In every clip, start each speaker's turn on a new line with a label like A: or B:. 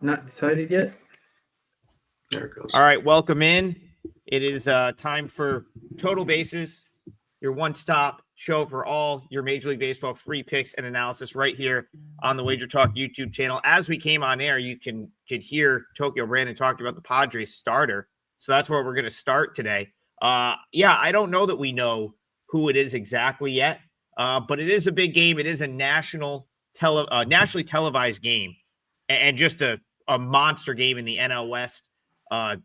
A: Not decided yet?
B: There it goes.
C: All right, welcome in. It is time for Total Bases, your one-stop show for all your Major League Baseball free picks and analysis right here on the Wager Talk YouTube channel. As we came on air, you could hear Tokyo Brandon talking about the Padres starter. So that's where we're going to start today. I don't know that we know who it is exactly yet, but it is a big game. It is a nationally televised game and just a monster game in the NL West.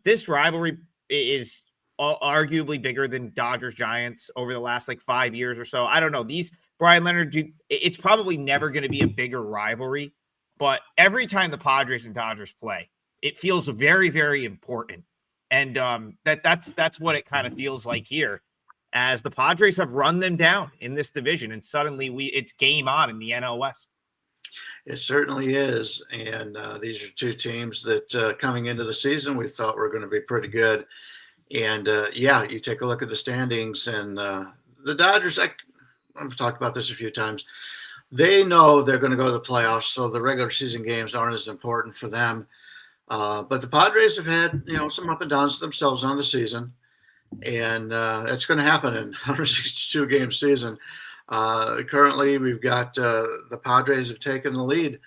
C: This rivalry is arguably bigger than Dodgers-Giants over the last 5 years or so. I don't know. Bryan, Leonard, it's probably never going to be a bigger rivalry, but every time the Padres and Dodgers play, it feels very, very important. And that's what it kind of feels like here, as the Padres have run them down in this division, and suddenly it's game on in the NL West.
B: It certainly is, and these are two teams that coming into the season we thought were going to be pretty good. And you take a look at the standings, and the Dodgers, I've talked about this a few times, they know they're going to go to the playoffs, so the regular season games aren't as important for them. But the Padres have had, some up and downs themselves on the season, and that's going to happen in a 162-game season. Currently, we've got the Padres have taken the lead,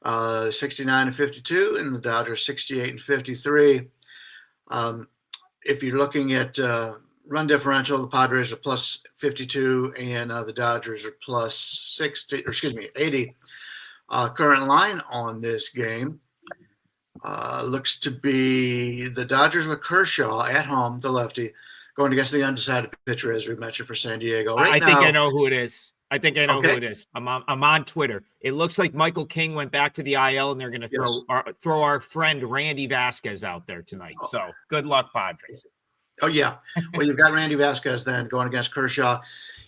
B: 69-52, and the Dodgers 68-53. If you're looking at run differential, the Padres are plus 52, and the Dodgers are plus 80. Current line on this game looks to be the Dodgers with Kershaw at home, the lefty, going against the undecided pitcher, as we mentioned, for San Diego.
C: I think I know who it is. who it is. I'm on Twitter. It looks like Michael King went back to the IL, and they're going to throw our friend Randy Vasquez out there tonight. So good luck, Padres.
B: Oh, yeah. Well, you've got Randy Vasquez then going against Kershaw.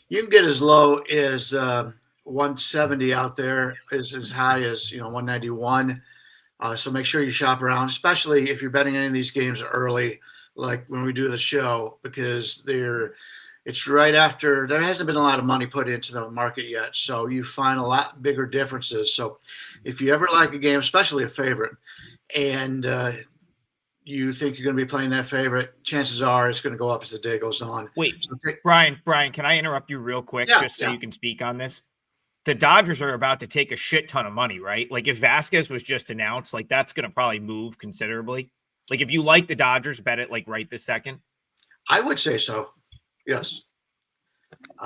B: You can get as low as 170 out there, as high as 191. So make sure you shop around, especially if you're betting any of these games early, like when we do the show, because it's right after there hasn't been a lot of money put into the market yet. So you find a lot bigger differences. So if you ever like a game, especially a favorite, and you think you're going to be playing that favorite, chances are it's going to go up as the day goes on.
C: Wait, Bryan, can I interrupt you real quick so you can speak on this? The Dodgers are about to take a shit ton of money, right? If Vasquez was just announced, that's going to probably move considerably. If you like the Dodgers, bet it right this second.
B: I would say so. Yes.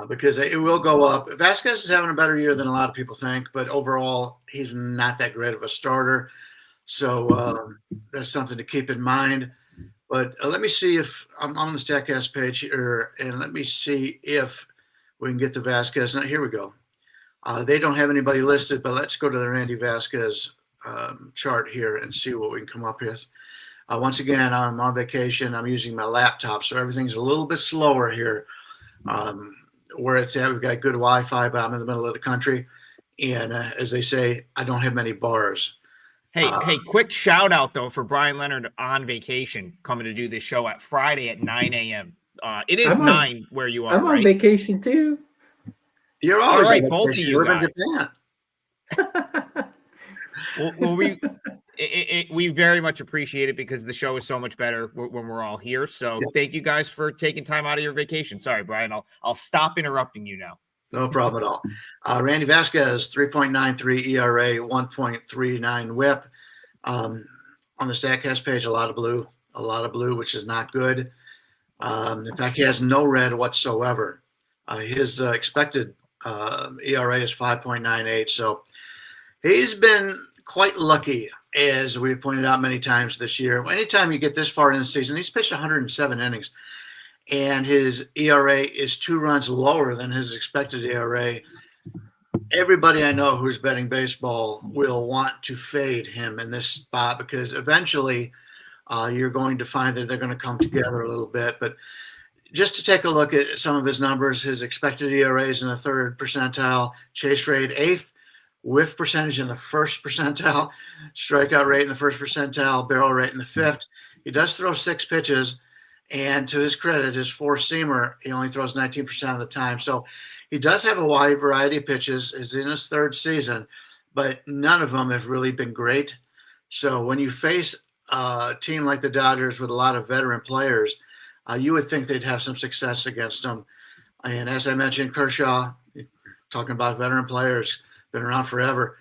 B: Because it will go up. Vasquez is having a better year than a lot of people think, but overall, he's not that great of a starter. So that's something to keep in mind. But let me see if I'm on the StatCast page here, and let me see if we can get the Vasquez. Now, here we go. They don't have anybody listed, but let's go to the Randy Vasquez chart here and see what we can come up with. Once again, I'm on vacation. I'm using my laptop, so everything's a little bit slower here. Where it's at, we've got good Wi-Fi, but I'm in the middle of the country. And as they say, I don't have many bars.
C: Hey, quick shout out, though, for Bryan Leonard on vacation, coming to do this show at Friday at 9 a.m. It is 9 where you are,
A: I'm on vacation, too.
B: You're always
C: right, both of you guys. We very much appreciate it, because the show is so much better when we're all here. So Thank you guys for taking time out of your vacation. Sorry, Bryan. I'll stop interrupting you now.
B: No problem at all. Randy Vasquez, 3.93 ERA, 1.39 WHIP. On the StatCast page, a lot of blue, which is not good. In fact, he has no red whatsoever. His expected ERA is 5.98. So he's been quite lucky, as we've pointed out many times this year. Anytime you get this far in the season, he's pitched 107 innings, and his ERA is 2 runs lower than his expected ERA. Everybody I know who's betting baseball will want to fade him in this spot, because eventually you're going to find that they're going to come together a little bit. But just to take a look at some of his numbers, his expected ERA is in the 3rd percentile, chase rate 8th, whiff percentage in the 1st percentile, strikeout rate in the 1st percentile, barrel rate in the 5th. He does throw 6 pitches, and to his credit, his 4-seamer, he only throws 19% of the time. So he does have a wide variety of pitches. He's in his 3rd season, but none of them have really been great. So when you face a team like the Dodgers with a lot of veteran players, you would think they'd have some success against them. And as I mentioned, Kershaw, talking about veteran players, been around forever.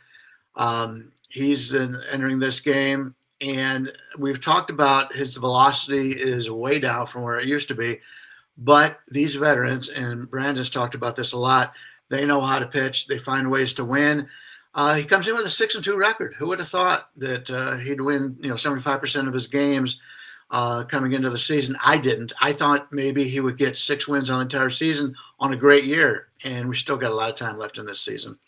B: He's entering this game, and we've talked about his velocity is way down from where it used to be. But these veterans, and Brandon's talked about this a lot, they know how to pitch. They find ways to win. He comes in with a 6-2 record. Who would have thought that he'd win 75% of his games coming into the season? I didn't. I thought maybe he would get 6 wins on the entire season on a great year, and we still got a lot of time left in this season.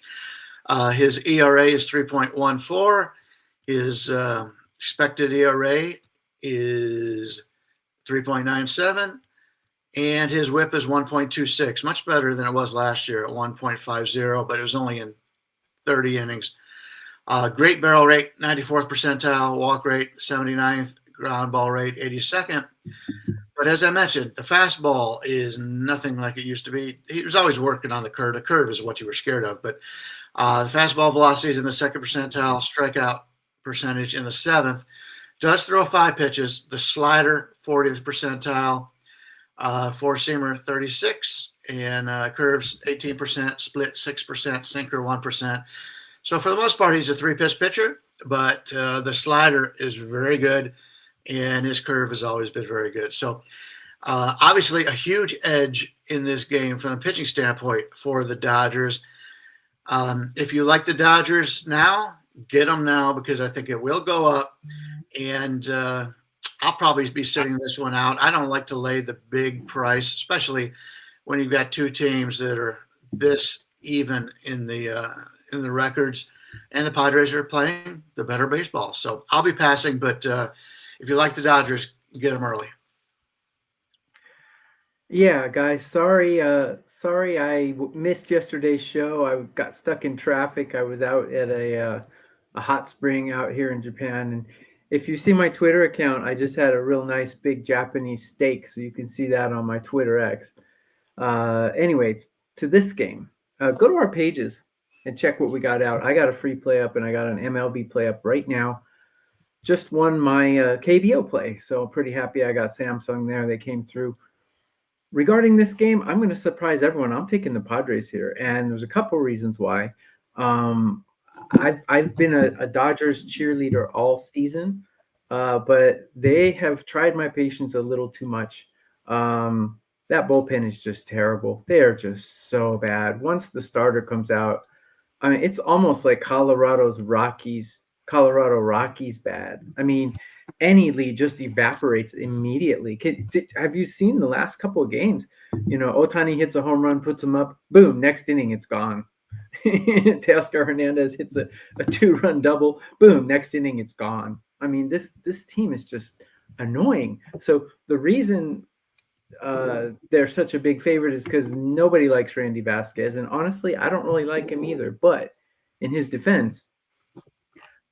B: His ERA is 3.14. His expected ERA is 3.97. And his whip is 1.26, much better than it was last year at 1.50, but it was only in 30 innings. Great barrel rate, 94th percentile, walk rate, 79th, ground ball rate, 82nd. But as I mentioned, the fastball is nothing like it used to be. He was always working on the curve. The curve is what you were scared of. But the fastball velocity is in the 2nd percentile, strikeout percentage in the 7th. Does throw 5 pitches. The slider, 40th percentile. Four-seamer 36, and curves 18%, split 6%, sinker 1%. So for the most part, he's a 3-pitch pitcher, but the slider is very good, and his curve has always been very good. So obviously a huge edge in this game from a pitching standpoint for the Dodgers. If you like the Dodgers now, get them now, because I think it will go up, and I'll probably be sitting this one out. I don't like to lay the big price, especially when you've got 2 teams that are this even in the records, and the Padres are playing the better baseball. So I'll be passing, but if you like the Dodgers, get them early.
A: Yeah, guys, sorry I missed yesterday's show. I got stuck in traffic. I was out at a hot spring out here in Japan, and if you see my Twitter account, I just had a real nice big Japanese steak, so you can see that on my Twitter X. Anyways, to this game, go to our pages and check what we got out. I got a free play up, and I got an MLB play up right now. Just won my KBO play, so I'm pretty happy I got Samsung there. They came through. Regarding this game, I'm going to surprise everyone. I'm taking the Padres here, and there's a couple reasons why. I've been a Dodgers cheerleader all season, but they have tried my patience a little too much. That bullpen is just terrible. They are just so bad. Once the starter comes out, I mean, it's almost like Colorado Rockies bad. I mean, any lead just evaporates immedially. Have you seen the last couple of games? Ohtani hits a home run, puts him up, boom, next inning it's gone. Teoscar Hernandez hits a 2-run double, boom, next inning it's gone. I mean, this team is just annoying. So the reason they're such a big favorite is because nobody likes Randy Vasquez, and honestly, I don't really like him either. But in his defense,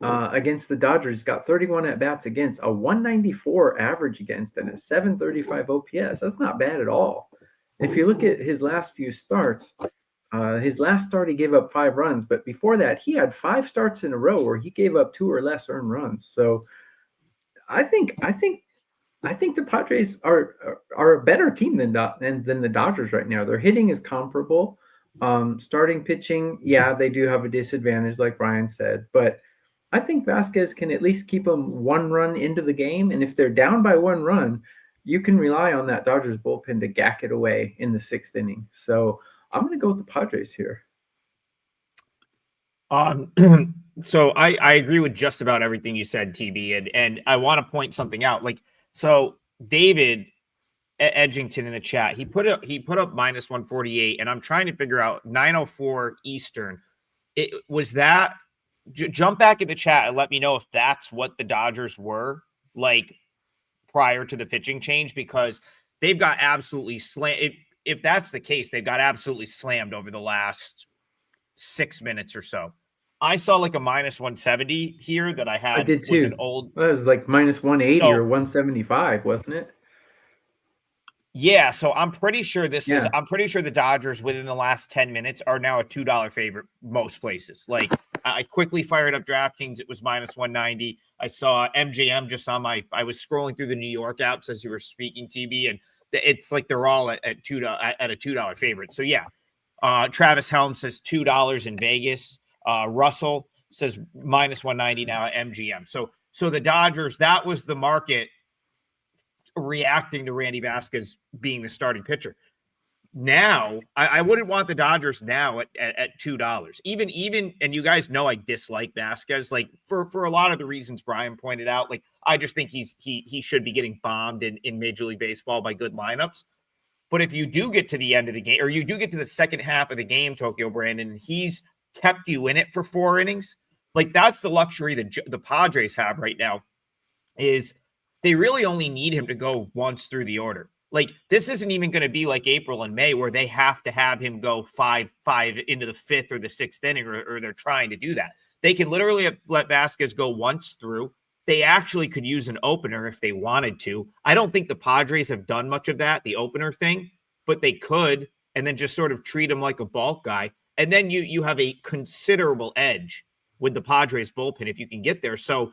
A: against the Dodgers, got 31 at-bats against, a 194 average against, and a 735 OPS. That's not bad at all. If you look at his last few starts, his last start he gave up 5 runs, but before that he had 5 starts in a row where he gave up 2 or less earned runs. So I think the Padres are a better team than the Dodgers right now. Their hitting is comparable. Starting pitching, yeah, they do have a disadvantage, like Bryan said, but I think Vasquez can at least keep them 1 run into the game, and if they're down by 1 run, you can rely on that Dodgers bullpen to gack it away in the 6th inning. So I'm going to go with the Padres here.
C: So I agree with just about everything you said, TB, and I want to point something out. So David Edgington in the chat, he put up minus 148, and I'm trying to figure out 9:04 Eastern. It was that. Jump back in the chat and let me know if that's what the Dodgers were like prior to the pitching change, because they've got absolutely slammed. If that's the case, they've got absolutely slammed over the last 6 minutes or so. I saw like a minus 170 here that I had.
A: I did too.
C: Was an old.
A: Well, it was like minus 180 or 175, wasn't it?
C: Yeah, so I'm pretty sure I'm pretty sure the Dodgers within the last 10 minutes are now a $2 favorite most places. Like I quickly fired up DraftKings. It was minus 190. I saw MGM just on I was scrolling through the New York apps as you were speaking, TB, and it's like they're all at a $2 favorite. So yeah, Travis Helm says $2 in Vegas. Russell says minus 190 now at MGM. So the Dodgers, that was the market reacting to Randy Vasquez being the starting pitcher. Now, I wouldn't want the Dodgers now at $2. Even, and you guys know I dislike Vasquez, like for a lot of the reasons Bryan pointed out. Like I just think he should be getting bombed in Major League Baseball by good lineups. But if you do get to the end of the game, or you do get to the second half of the game, Tokyo Brandon, and he's kept you in it for 4 innings, like that's the luxury that the Padres have right now, is they really only need him to go once through the order. Like this isn't even going to be like April and May where they have to have him go five into the 5th or the 6th inning, or they're trying to do that. They can literally let Vasquez go once through. They actually could use an opener if they wanted to. I don't think the Padres have done much of that, the opener thing, but they could, and then just sort of treat him like a bulk guy. And then you have a considerable edge with the Padres bullpen if you can get there. So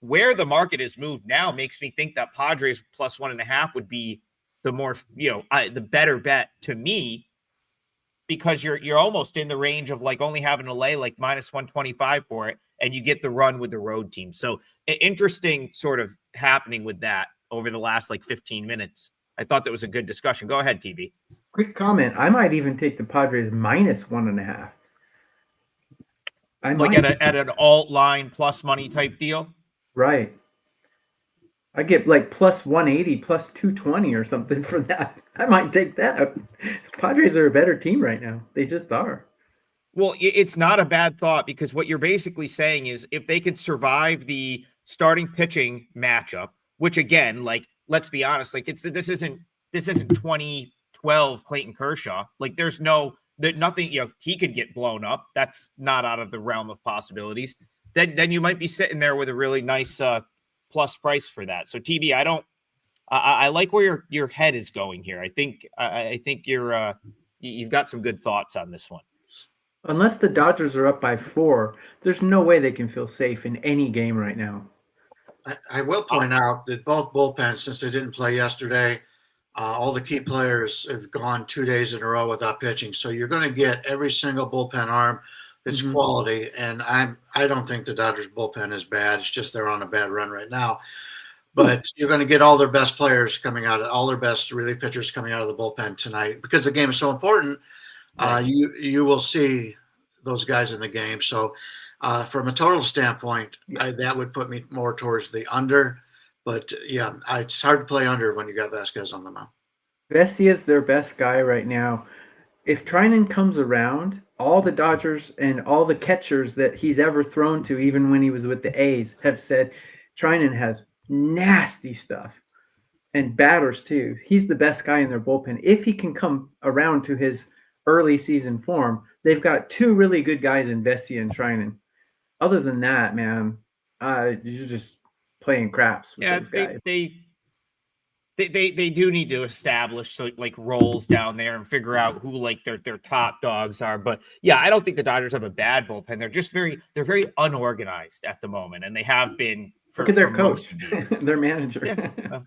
C: where the market has moved now makes me think that Padres plus 1.5 would be the more, the better bet to me, because you're almost in the range of like only having to lay like minus 125 for it, and you get the run with the road team. So interesting sort of happening with that over the last like 15 minutes. I thought that was a good discussion. Go ahead, TV.
A: Quick comment. I might even take the Padres minus 1.5.
C: Like at an alt line plus money type deal.
A: Right. I get like plus 180, plus 220 or something for that. I might take that. Padres are a better team right now. They just are.
C: Well, it's not a bad thought, because what you're basically saying is if they could survive the starting pitching matchup, which again, like, let's be honest, like this isn't 2012 Clayton Kershaw. Like there's nothing, he could get blown up. That's not out of the realm of possibilities. Then you might be sitting there with a really nice plus price for that. So TB, I like where your head is going here. I think you've got some good thoughts on this one.
A: Unless the Dodgers are up by 4, there's no way they can feel safe in any game right now.
B: I will point out that both bullpens, since they didn't play yesterday, all the key players have gone 2 days in a row without pitching. So you're going to get every single bullpen arm that's quality. And I don't think the Dodgers bullpen is bad. It's just they're on a bad run right now. But you're going to get all their best players coming out, all their best relief pitchers coming out of the bullpen tonight, because the game is so important. You will see those guys in the game. So from a total standpoint, that would put me more towards the under. But yeah, it's hard to play under when you got Vasquez on the mound.
A: Vesey is their best guy right now. If Trinan comes around, all the Dodgers and all the catchers that he's ever thrown to, even when he was with the A's, have said Trinan has nasty stuff, and batters too. He's the best guy in their bullpen. If he can come around to his early season form, they've got 2 really good guys in Vesey and Trinan. Other than that, man, you're just playing craps with those guys.
C: They do need to establish like roles down there and figure out who like their top dogs are. But yeah, I don't think the Dodgers have a bad bullpen. They're very unorganized at the moment, and they have been.
A: Look at their coach, their manager.
C: Yeah.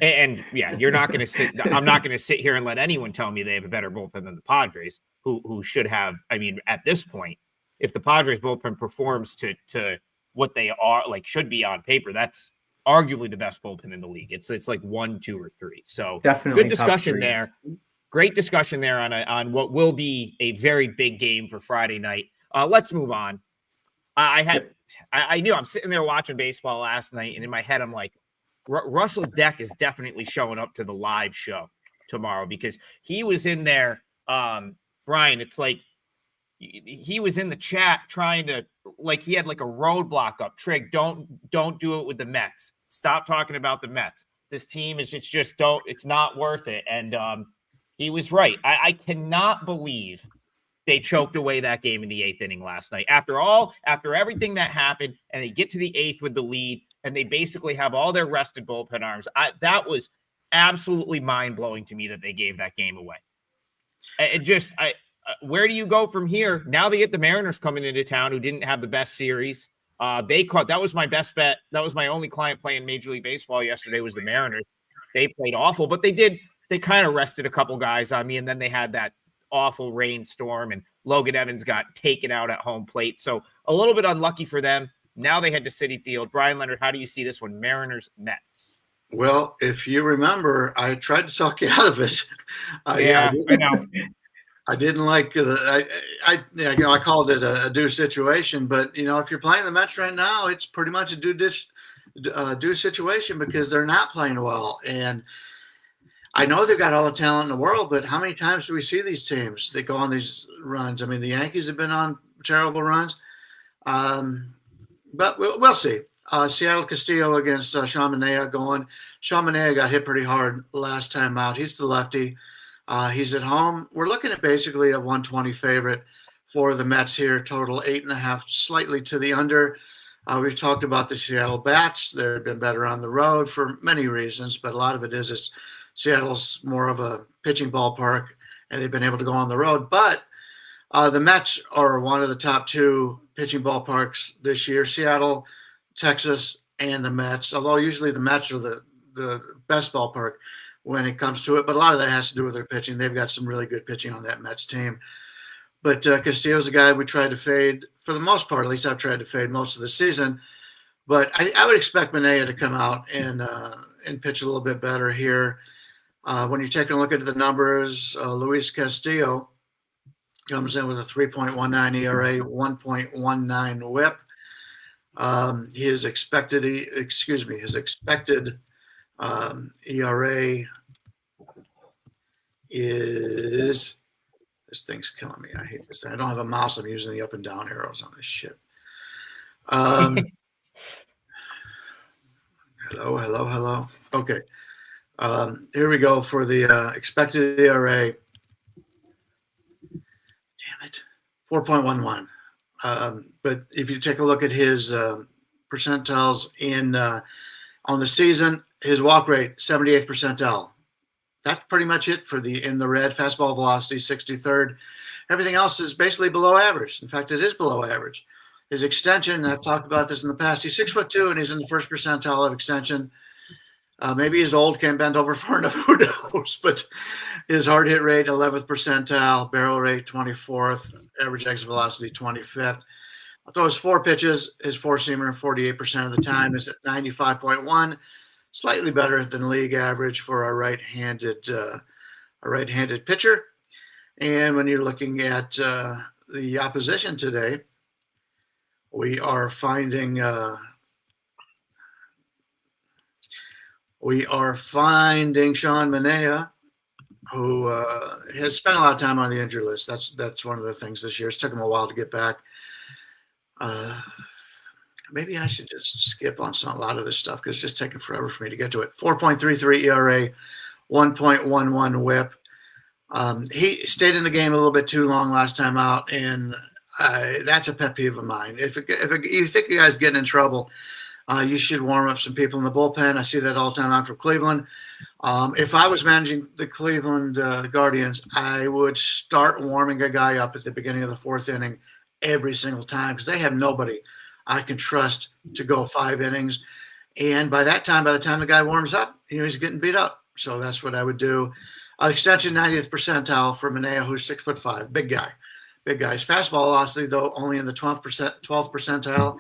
C: And you're not going to sit. I'm not going to sit here and let anyone tell me they have a better bullpen than the Padres, who should have. I mean, at this point, if the Padres bullpen performs to what they are, like should be on paper, that's arguably the best bullpen in the league. It's like 1, 2, or 3. So
A: definitely
C: good discussion there. Great discussion there on what will be a very big game for Friday night. Let's move on. I knew I'm sitting there watching baseball last night, and in my head, I'm like, Russell Deck is definitely showing up to the live show tomorrow, because he was in there. Bryan, it's like he was in the chat trying to, like, he had like a roadblock up. Trig, don't do it with the Mets. Stop talking about the Mets. This team is it's not worth it. And he was right. I cannot believe they choked away that game in the 8th inning last night. After everything that happened, and they get to the 8th with the lead, and they basically have all their rested bullpen arms. That was absolutely mind-blowing to me that they gave that game away. where do you go from here? Now they get the Mariners coming into town, who didn't have the best series. That was my best bet. That was my only client playing Major League Baseball yesterday was the Mariners. They played awful, but they kind of rested a couple guys on me, and then they had that awful rainstorm, and Logan Evans got taken out at home plate. So a little bit unlucky for them. Now they head to Citi Field. Brian Leonard, how do you see this one? Mariners, Mets.
B: Well, if you remember, I tried to talk you out of it.
C: I know.
B: I didn't like I called it a due situation, but if you're playing the Mets right now, it's pretty much a due situation because they're not playing well. And I know they've got all the talent in the world, but how many times do we see these teams that go on these runs? I mean, the Yankees have been on terrible runs, but we'll see. Seattle Castillo against Sean Manaea going. Sean Manaea got hit pretty hard last time out. He's the lefty. He's at home. We're looking at basically a 120 favorite for the Mets here, total 8.5, slightly to the under. We've talked about the Seattle Bats. They've been better on the road for many reasons, but a lot of it is Seattle's more of a pitching ballpark, and they've been able to go on the road. But the Mets are one of the top two pitching ballparks this year, Seattle, Texas, and the Mets, although usually the Mets are the best ballpark when it comes to it. But a lot of that has to do with their pitching. They've got some really good pitching on that Mets team. But Castillo's a guy we tried to fade for the most part. At least I've tried to fade most of the season. But I would expect Manaea to come out and pitch a little bit better here. When you're taking a look at the numbers, Luis Castillo comes in with a 3.19 ERA, 1.19 WHIP. His expected ERA is, this thing's killing me. I hate this thing. I don't have a mouse. I'm using the up and down arrows on this shit. Hello. Okay. Here we go for the expected ERA. Damn it. 4.11. But if you take a look at his percentiles on the season, his walk rate, 78th percentile. That's pretty much it in the red. Fastball velocity, 63rd. Everything else is basically below average. In fact, it is below average. His extension, I've talked about this in the past, he's 6'2", and he's in the first percentile of extension. Maybe he's old, can't bend over far enough, who knows? But his hard hit rate, 11th percentile, barrel rate, 24th, average exit velocity, 25th. Throws 4 pitches, his four-seamer, 48% of the time is at 95.1, slightly better than league average for a right-handed pitcher. And when you're looking at the opposition today, we are finding Sean Manaea, who has spent a lot of time on the injury list. That's one of the things this year. It's took him a while to get back. Maybe I should just skip on a lot of this stuff because it's just taking forever for me to get to it. 4.33 ERA, 1.11 WHIP. He stayed in the game a little bit too long last time out, and that's a pet peeve of mine. If you think the guy's getting in trouble, you should warm up some people in the bullpen. I see that all the time out from Cleveland. If I was managing the Cleveland Guardians, I would start warming a guy up at the beginning of the 4th inning every single time because they have nobody I can trust to go 5 innings. And by the time the guy warms up, he's getting beat up. So that's what I would do. Extension 90th percentile for Manaea, who's 6'5", big guy. His fastball velocity, though, only in the 12th percentile.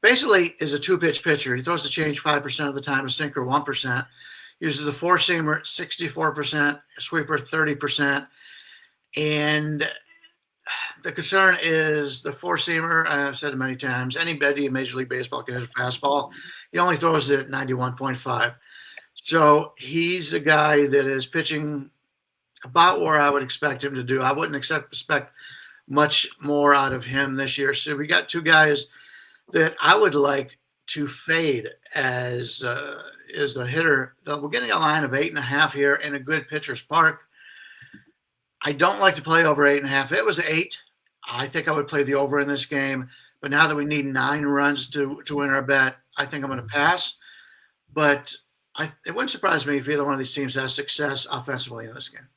B: Basically, is a 2-pitch pitcher. He throws the change 5% of the time, a sinker 1%. Uses a 4-seamer 64%, a sweeper 30%. And the concern is the 4-seamer, I've said it many times, anybody in Major League Baseball can hit a fastball. He only throws it at 91.5. So he's a guy that is pitching about where I would expect him to do. I wouldn't expect much more out of him this year. So we got 2 guys that I would like to fade as the hitter. We're getting a line of 8.5 here in a good pitcher's park. I don't like to play over 8.5. If it was 8, I think I would play the over in this game. But now that we need 9 runs to win our bet, I think I'm going to pass. But it wouldn't surprise me if either one of these teams has success offensively in this game.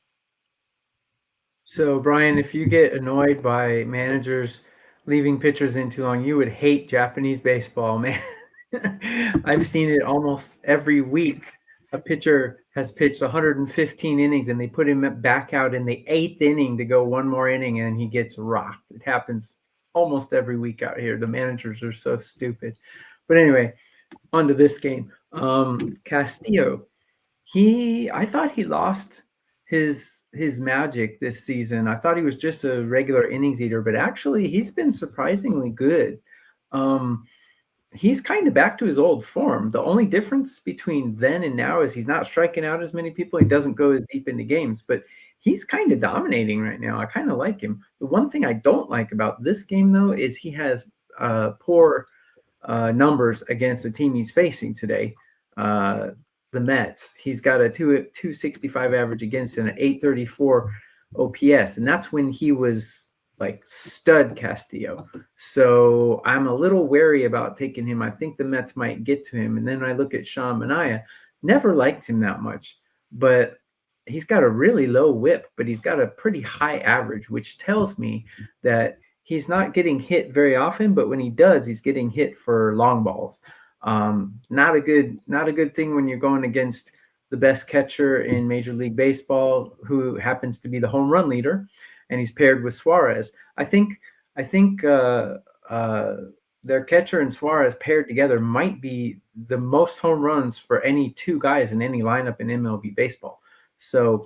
A: So, Brian, if you get annoyed by managers leaving pitchers in too long, you would hate Japanese baseball, man. I've seen it almost every week. A pitcher has pitched 115 innings and they put him back out in the 8th inning to go one more inning and he gets rocked. It happens almost every week out here. The managers are so stupid. But anyway, on to this game. Castillo, I thought he lost his magic this season. I thought he was just a regular innings eater, but actually he's been surprisingly good. Um, he's kind of back to his old form. The only difference between then and now is he's not striking out as many people. He doesn't go deep into games, but he's kind of dominating right now. I kind of like him. The one thing I don't like about this game, though, is he has poor numbers against the team he's facing today. The Mets. He's got a 265 average against and an 834 OPS, and that's when he was like stud Castillo. So I'm a little wary about taking him. I think the Mets might get to him. And then I look at Sean Manaea. Never liked him that much, but he's got a really low whip, but he's got a pretty high average, which tells me that he's not getting hit very often, but when he does, he's getting hit for long balls. Not a good thing when you're going against the best catcher in Major League Baseball, who happens to be the home run leader, and he's paired with Suarez. I think their catcher and Suarez paired together might be the most home runs for any two guys in any lineup in MLB baseball. So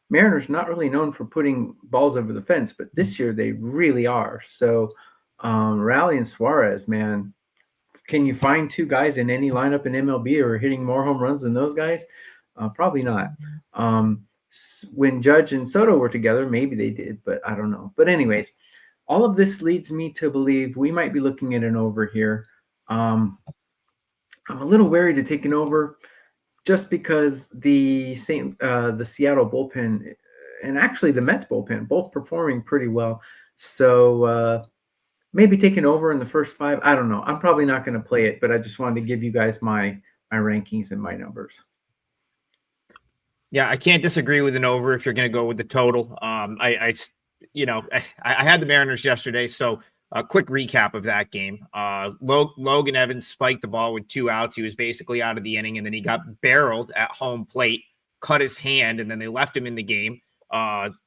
A: Mariners not really known for putting balls over the fence, but this year they really are. So Raleigh and Suarez, man. Can you find two guys in any lineup in MLB who are hitting more home runs than those guys? Probably not. When Judge and Soto were together, maybe they did, but I don't know. But anyways, all of this leads me to believe we might be looking at an over here. I'm a little wary to take an over just because the Seattle bullpen and actually the Mets bullpen both performing pretty well. So maybe taking over in the first 5. I don't know. I'm probably not going to play it, but I just wanted to give you guys my rankings and my numbers.
C: Yeah, I can't disagree with an over if you're going to go with the total. I had the Mariners yesterday, so a quick recap of that game. Logan Evans spiked the ball with 2 outs. He was basically out of the inning, and then he got barreled at home plate, cut his hand, and then they left him in the game.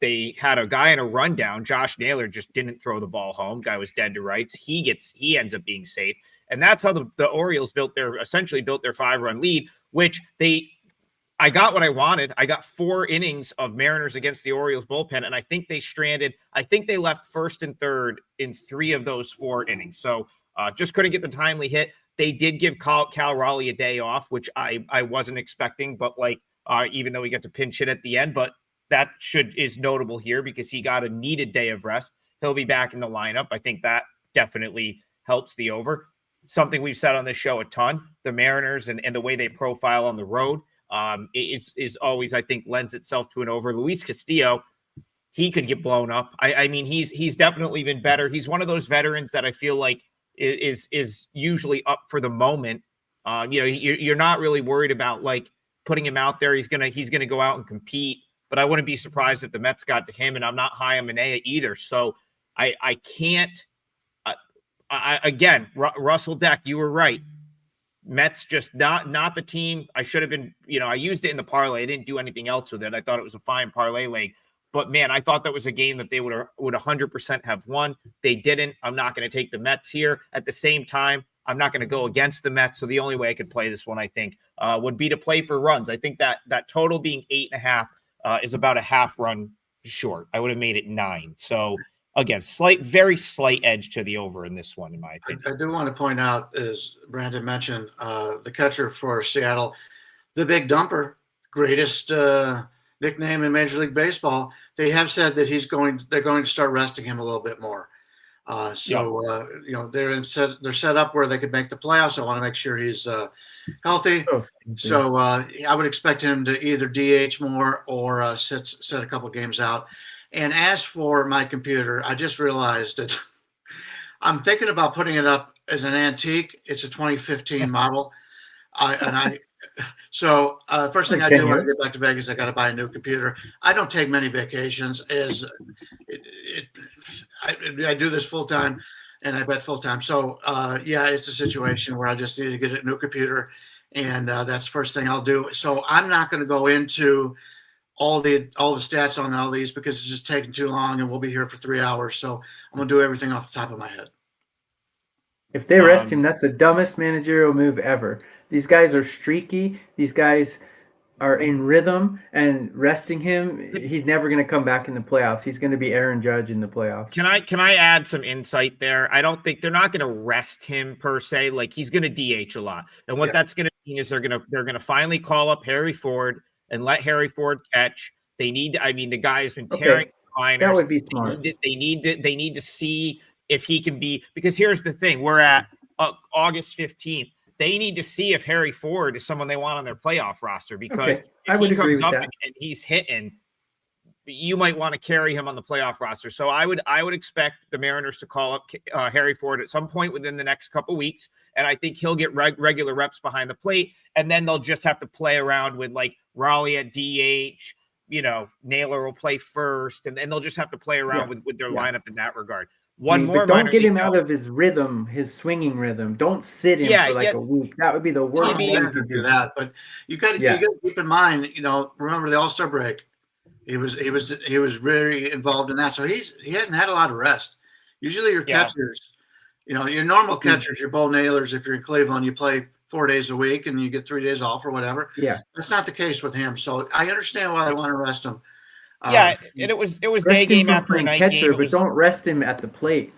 C: They had a guy in a rundown. Josh Naylor just didn't throw the ball home. Guy was dead to rights. He ends up being safe. And that's how the Orioles essentially built their 5-run lead, which I got what I wanted. I got 4 innings of Mariners against the Orioles bullpen, and I think they left first and third in 3 of those 4 innings. So just couldn't get the timely hit. They did give Cal Raleigh a day off, which I wasn't expecting, but even though he got to pinch hit at the end, but that is notable here because he got a needed day of rest. He'll be back in the lineup. I think that definitely helps the over. Something we've said on this show a ton, the Mariners and the way they profile on the road. Is always, I think, lends itself to an over. Luis Castillo, he could get blown up. I mean, he's definitely been better. He's one of those veterans that I feel like is usually up for the moment. You're not really worried about putting him out there. He's gonna go out and compete. But I wouldn't be surprised if the Mets got to him, and I'm not high on Manaea either. So I can't. Again, Russell Deck, you were right. Mets just not the team. I should have been, I used it in the parlay. I didn't do anything else with it. I thought it was a fine parlay leg. But man, I thought that was a game that they would 100% have won. They didn't. I'm not going to take the Mets here. At the same time, I'm not going to go against the Mets. So the only way I could play this one, I think, would be to play for runs. I think that total being 8.5 is about a half run short. I would have made it 9. So again, very slight edge to the over in this one, in my opinion.
B: I do want to point out, as Brandon mentioned, the catcher for Seattle, the Big Dumper, greatest nickname in Major League Baseball. They have said that they're going to start resting him a little bit more. They're set up where they could make the playoffs. I want to make sure he's healthy. So I would expect him to either DH more or sit a couple games out. And as for my computer, I just realized that I'm thinking about putting it up as an antique. It's a 2015 model. So first thing I
A: Okay,
B: do when I
A: yeah.
B: get back to Vegas, I got to buy a new computer. I don't take many vacations. I do this full time, and I bet full time. So yeah, it's a situation where I just need to get a new computer, and that's the first thing I'll do. So I'm not going to go into all the stats on all these because it's just taking too long, and we'll be here for 3 hours. So I'm going to do everything off the top of my head.
A: If they rest him, that's the dumbest managerial move ever. These guys are streaky. These guys are in rhythm, and resting him, he's never going to come back in the playoffs. He's going to be Aaron Judge in the playoffs.
C: Can I add some insight there? I don't think they're not going to rest him per se. Like, he's going to DH a lot, and what that's going to mean is they're going to finally call up Harry Ford and let Harry Ford catch. They need. I mean, the guy has been tearing minors.
A: That would be smart.
C: They need to see if he can be, because here's the thing: we're at August 15th. They need to see if Harry Ford is someone they want on their playoff roster, because if he comes up and he's hitting, you might want to carry him on the playoff roster. So I would expect the Mariners to call up Harry Ford at some point within the next couple weeks, and I think he'll get regular reps behind the plate, and then they'll just have to play around with like Raleigh at DH. Naylor will play first, and they'll just have to play around with their lineup in that regard. But
A: don't get him out of his rhythm, his swinging rhythm. Don't sit him for like a week. That would be the worst thing you could do.
B: That, but you got to keep in mind. Remember the All-Star break. He was really involved in that, so he hasn't had a lot of rest. Usually your catchers, your normal catchers, your Bo Naylors, if you're in Cleveland, you play 4 days a week and you get 3 days off or whatever.
A: Yeah,
B: that's not the case with him. So I understand why they want to rest him.
C: And it was day game after a night game.
A: But don't rest him at the plate.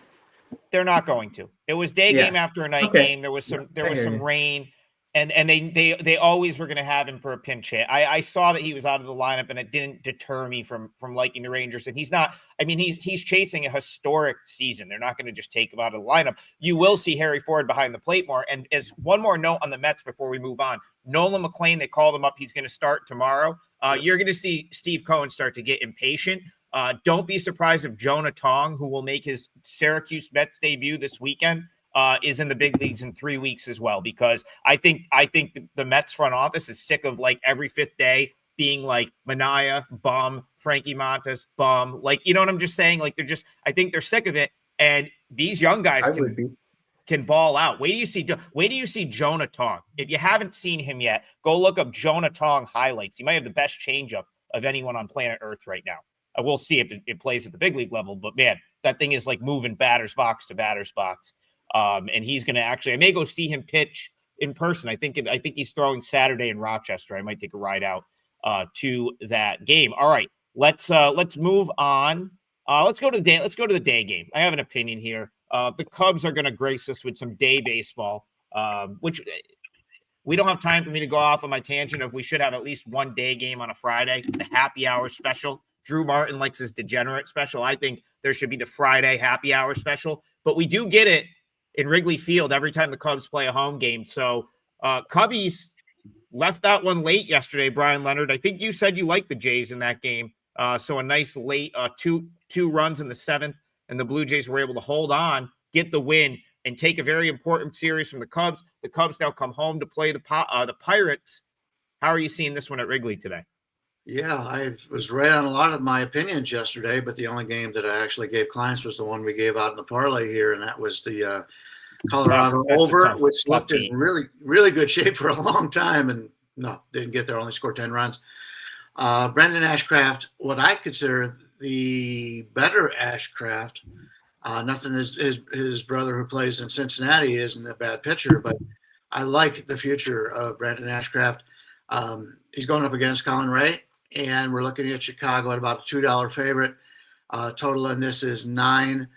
C: They're not going to. It was day game after a night game. There was some rain, and they always were going to have him for a pinch hit. I saw that he was out of the lineup, and it didn't deter me from liking the Rangers. And he's not. I mean, he's chasing a historic season. They're not going to just take him out of the lineup. You will see Harry Ford behind the plate more. And as one more note on the Mets before we move on, Nolan McLean, they called him up. He's going to start tomorrow. You're going to see Steve Cohen start to get impatient. Don't be surprised if Jonah Tong, who will make his Syracuse Mets debut this weekend, is in the big leagues in 3 weeks as well, because I think the Mets front office is sick of like every fifth day being like Manaea, bum, Frankie Montas, bum. Like, you know what I'm just saying? Like, I think they're sick of it. And these young guys can ball out. Wait do you see Jonah Tong? If you haven't seen him yet, go look up Jonah Tong highlights. He might have the best changeup of anyone on planet Earth right now. We'll see if it plays at the big league level, but man, that thing is like moving batter's box to batter's box. And he's going to I may go see him pitch in person. I think he's throwing Saturday in Rochester. I might take a ride out to that game. All right, let's move on. Let's go to the day game. I have an opinion here. The Cubs are going to grace us with some day baseball, which we don't have time for me to go off on my tangent of we should have at least one day game on a Friday, the happy hour special. Drew Martin likes his degenerate special. I think there should be the Friday happy hour special, but we do get it in Wrigley Field every time the Cubs play a home game. So Cubbies left that one late yesterday, Bryan Leonard. I think you said you liked the Jays in that game. So a nice late two runs in the seventh, and the Blue Jays were able to hold on, get the win, and take a very important series from the Cubs. The Cubs now come home to play the Pirates. How are you seeing this one at Wrigley today?
B: Yeah, I was right on a lot of my opinions yesterday, but the only game that I actually gave clients was the one we gave out in the parlay here, and that was the Colorado over, which looked in really, really good shape for a long time, and no, didn't get there, only scored 10 runs. Brendan Ashcraft, what I consider the better Ashcraft, nothing his brother who plays in Cincinnati isn't a bad pitcher, but I like the future of Brendan Ashcraft. He's going up against Colin Ray, and we're looking at Chicago at about a $2 favorite. Total in this is 9.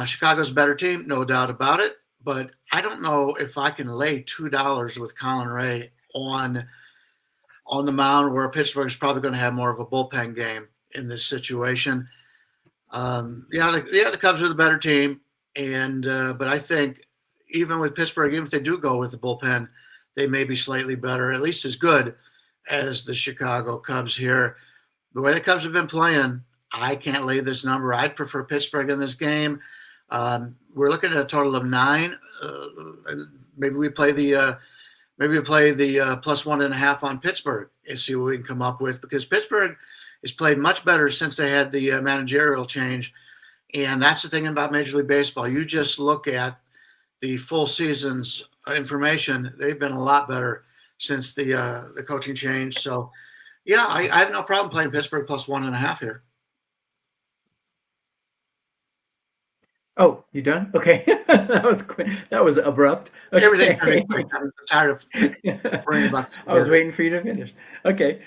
B: Chicago's a better team, no doubt about it, but I don't know if I can lay $2 with Colin Ray on the mound, where Pittsburgh is probably going to have more of a bullpen game in this situation. The Cubs are the better team, and but I think even with Pittsburgh, even if they do go with the bullpen, they may be slightly better, at least as good as the Chicago Cubs here. The way the Cubs have been playing, I can't lay this number. I'd prefer Pittsburgh in this game. We're looking at a total of 9. Maybe we play the maybe play the +1.5 on Pittsburgh and see what we can come up with, because Pittsburgh has played much better since they had the managerial change. And that's the thing about Major League Baseball. You just look at the full season's information. They've been a lot better since the coaching change. So, yeah, I have no problem playing Pittsburgh +1.5 here.
A: Oh, you done? Okay. That was quick. That was abrupt. Okay.
B: Everything's going to be quick. I'm tired of worrying about this.
A: I was waiting for you to finish. Okay.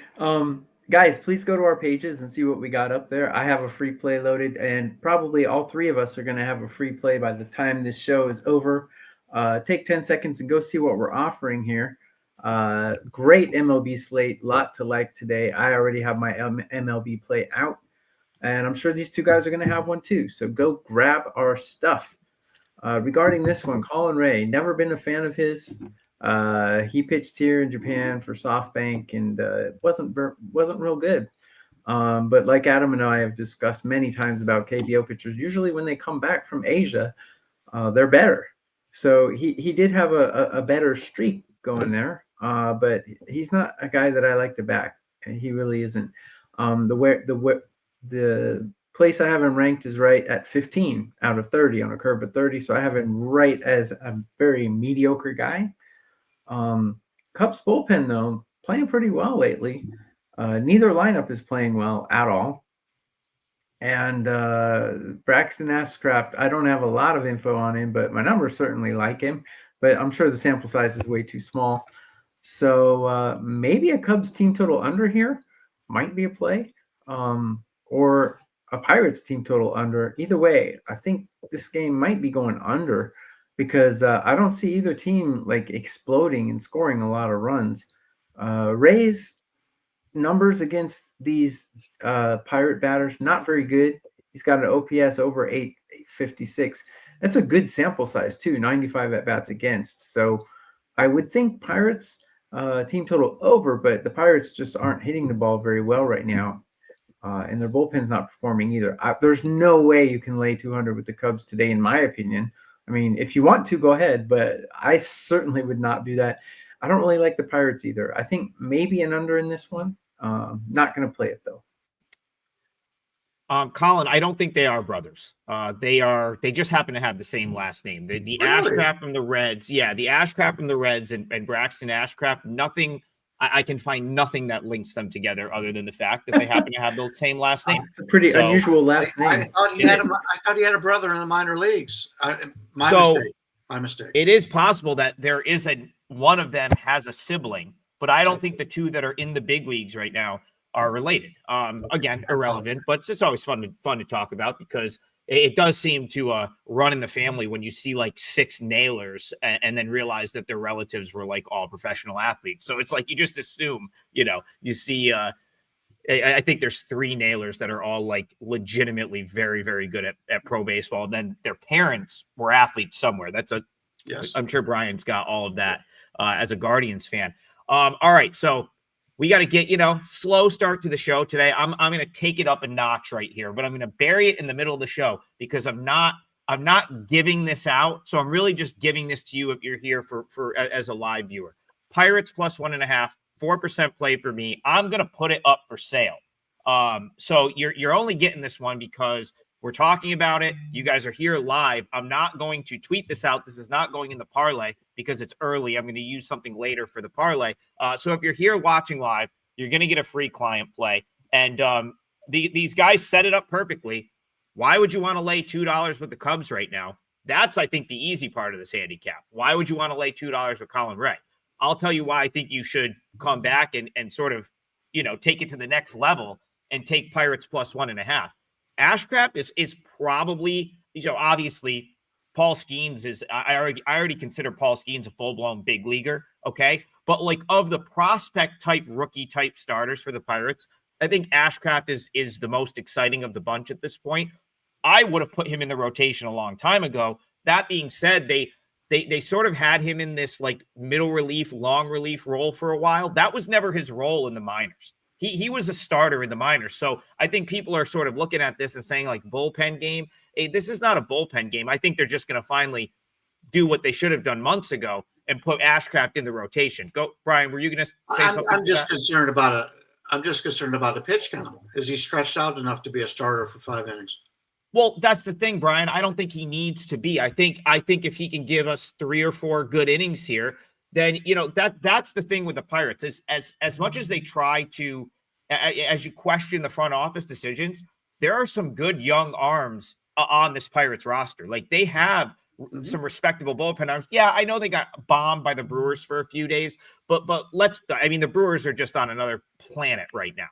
A: Guys, please go to our pages and see what we got up there. I have a free play loaded, and probably all three of us are going to have a free play by the time this show is over. Take 10 seconds and go see what we're offering here. Great MLB slate. Lot to like today. I already have my MLB play out, and I'm sure these two guys are going to have one too. So go grab our stuff. Regarding this one, Colin Ray, never been a fan of his. He pitched here in Japan for SoftBank, and wasn't real good. But like Adam and I have discussed many times about KBO pitchers, usually when they come back from Asia, they're better. So he did have a better streak going there, but he's not a guy that I like to back. He really isn't. The place I have him ranked is right at 15 out of 30 on a curve of 30. So I have him right as a very mediocre guy. Cubs bullpen, though, playing pretty well lately. Neither lineup is playing well at all. And Braxton Ashcraft, I don't have a lot of info on him, but my numbers certainly like him. But I'm sure the sample size is way too small. So maybe a Cubs team total under here might be a play. Or a Pirates team total under. Either way, I think this game might be going under, because I don't see either team like exploding and scoring a lot of runs. Ray's numbers against these Pirate batters, not very good. He's got an OPS over 856. That's a good sample size too, 95 at-bats against. So I would think Pirates team total over, but the Pirates just aren't hitting the ball very well right now. And their bullpen's not performing either. There's no way you can lay 200 with the Cubs today, in my opinion. I mean, if you want to, go ahead, but I certainly would not do that. I don't really like the Pirates either. I think maybe an under in this one. Not going to play it, though.
C: Colin, I don't think they are brothers. They just happen to have the same last name. The
B: Really?
C: Ashcraft from the Reds. Yeah, the Ashcraft from the Reds and Braxton Ashcraft, nothing. I can find nothing that links them together other than the fact that they happen to have the same last name.
A: It's a pretty unusual last name.
B: I thought he had a brother in the minor leagues. My mistake.
C: It is possible that there is one of them has a sibling, but I don't think the two that are in the big leagues right now are related. Again, irrelevant, but it's always fun to talk about, because it does seem to run in the family when you see like 6 nailers and then realize that their relatives were like all professional athletes. So it's like you just assume, you see. I think there's 3 nailers that are all like legitimately very, very good at pro baseball. And then their parents were athletes somewhere. Yes. I'm sure Bryan's got all of that as a Guardians fan. All right, so we got to get, slow start to the show today. I'm going to take it up a notch right here, but I'm going to bury it in the middle of the show, because I'm not giving this out. So I'm really just giving this to you if you're here for as a live viewer. Pirates +1.5, 4% play for me. I'm going to put it up for sale. So you're only getting this one because we're talking about it. You guys are here live. I'm not going to tweet this out. This is not going in the parlay because it's early. I'm going to use something later for the parlay. So if you're here watching live, you're going to get a free client play. And these guys set it up perfectly. Why would you want to lay $2 with the Cubs right now? That's, I think, the easy part of this handicap. Why would you want to lay $2 with Colin Ray? I'll tell you why I think you should come back and sort of, take it to the next level and take Pirates +1.5. Ashcraft is probably, obviously Paul Skeens is, I already consider Paul Skeens a full-blown big leaguer, okay? But like of the prospect type, rookie type starters for the Pirates, I think Ashcraft is the most exciting of the bunch at this point. I would have put him in the rotation a long time ago. That being said, they sort of had him in this like middle relief, long relief role for a while. That was never his role in the minors. He was a starter in the minors. So I think people are sort of looking at this and saying like bullpen game. Hey, this is not a bullpen game. I think they're just going to finally do what they should have done months ago and put Ashcraft in the rotation. Go, Brian. Were you going to say something?
B: I'm just concerned about a pitch count. Is he stretched out enough to be a starter for 5 innings?
C: Well, that's the thing, Brian. I don't think he needs to be. I think if he can give us 3 or 4 good innings here, then that's the thing with the Pirates. Is as much as they try to, as you question the front office decisions, there are some good young arms on this Pirates roster. Like, they have some respectable bullpen arms. Yeah, I know they got bombed by the Brewers for a few days, but the Brewers are just on another planet right now.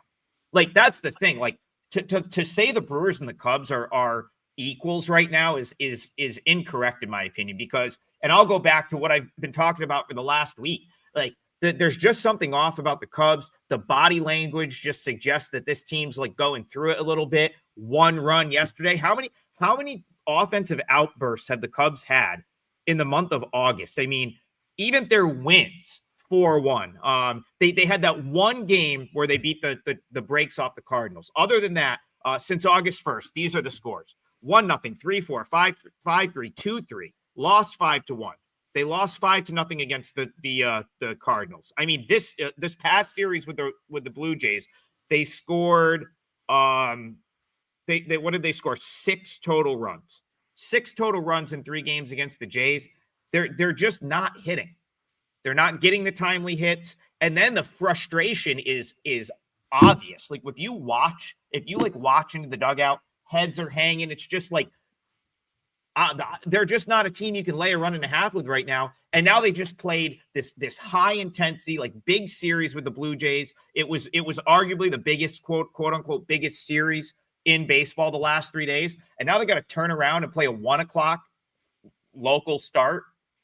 C: Like, that's the thing. Like, to say the Brewers and the Cubs are equals right now is incorrect in my opinion, because, and I'll go back to what I've been talking about for the last week. Like, there's just something off about the Cubs. The body language just suggests that this team's like going through it a little bit. 1 run yesterday. How many offensive outbursts have the Cubs had in the month of August? I mean, even their wins, 4-1. They had that one game where they beat the brakes off the Cardinals. Other than that, since August 1st, th0 these are the scores: 1-0, 3-4, 5-3, 2-3. Lost 5-1. They lost 5-0 against the Cardinals. I mean, this past series with the Blue Jays, they scored. What did they score? 6 total runs. 6 total runs in 3 games against the Jays. They're just not hitting. They're not getting the timely hits. And then the frustration is obvious. Like, if you watch into the dugout, heads are hanging. It's just like, they're just not a team you can lay a run and a half with right now. And now they just played this high intensity, like, big series with the Blue Jays. It was arguably the biggest quote unquote biggest series in baseball the last 3 days. And now they got to turn around and play a 1:00 local start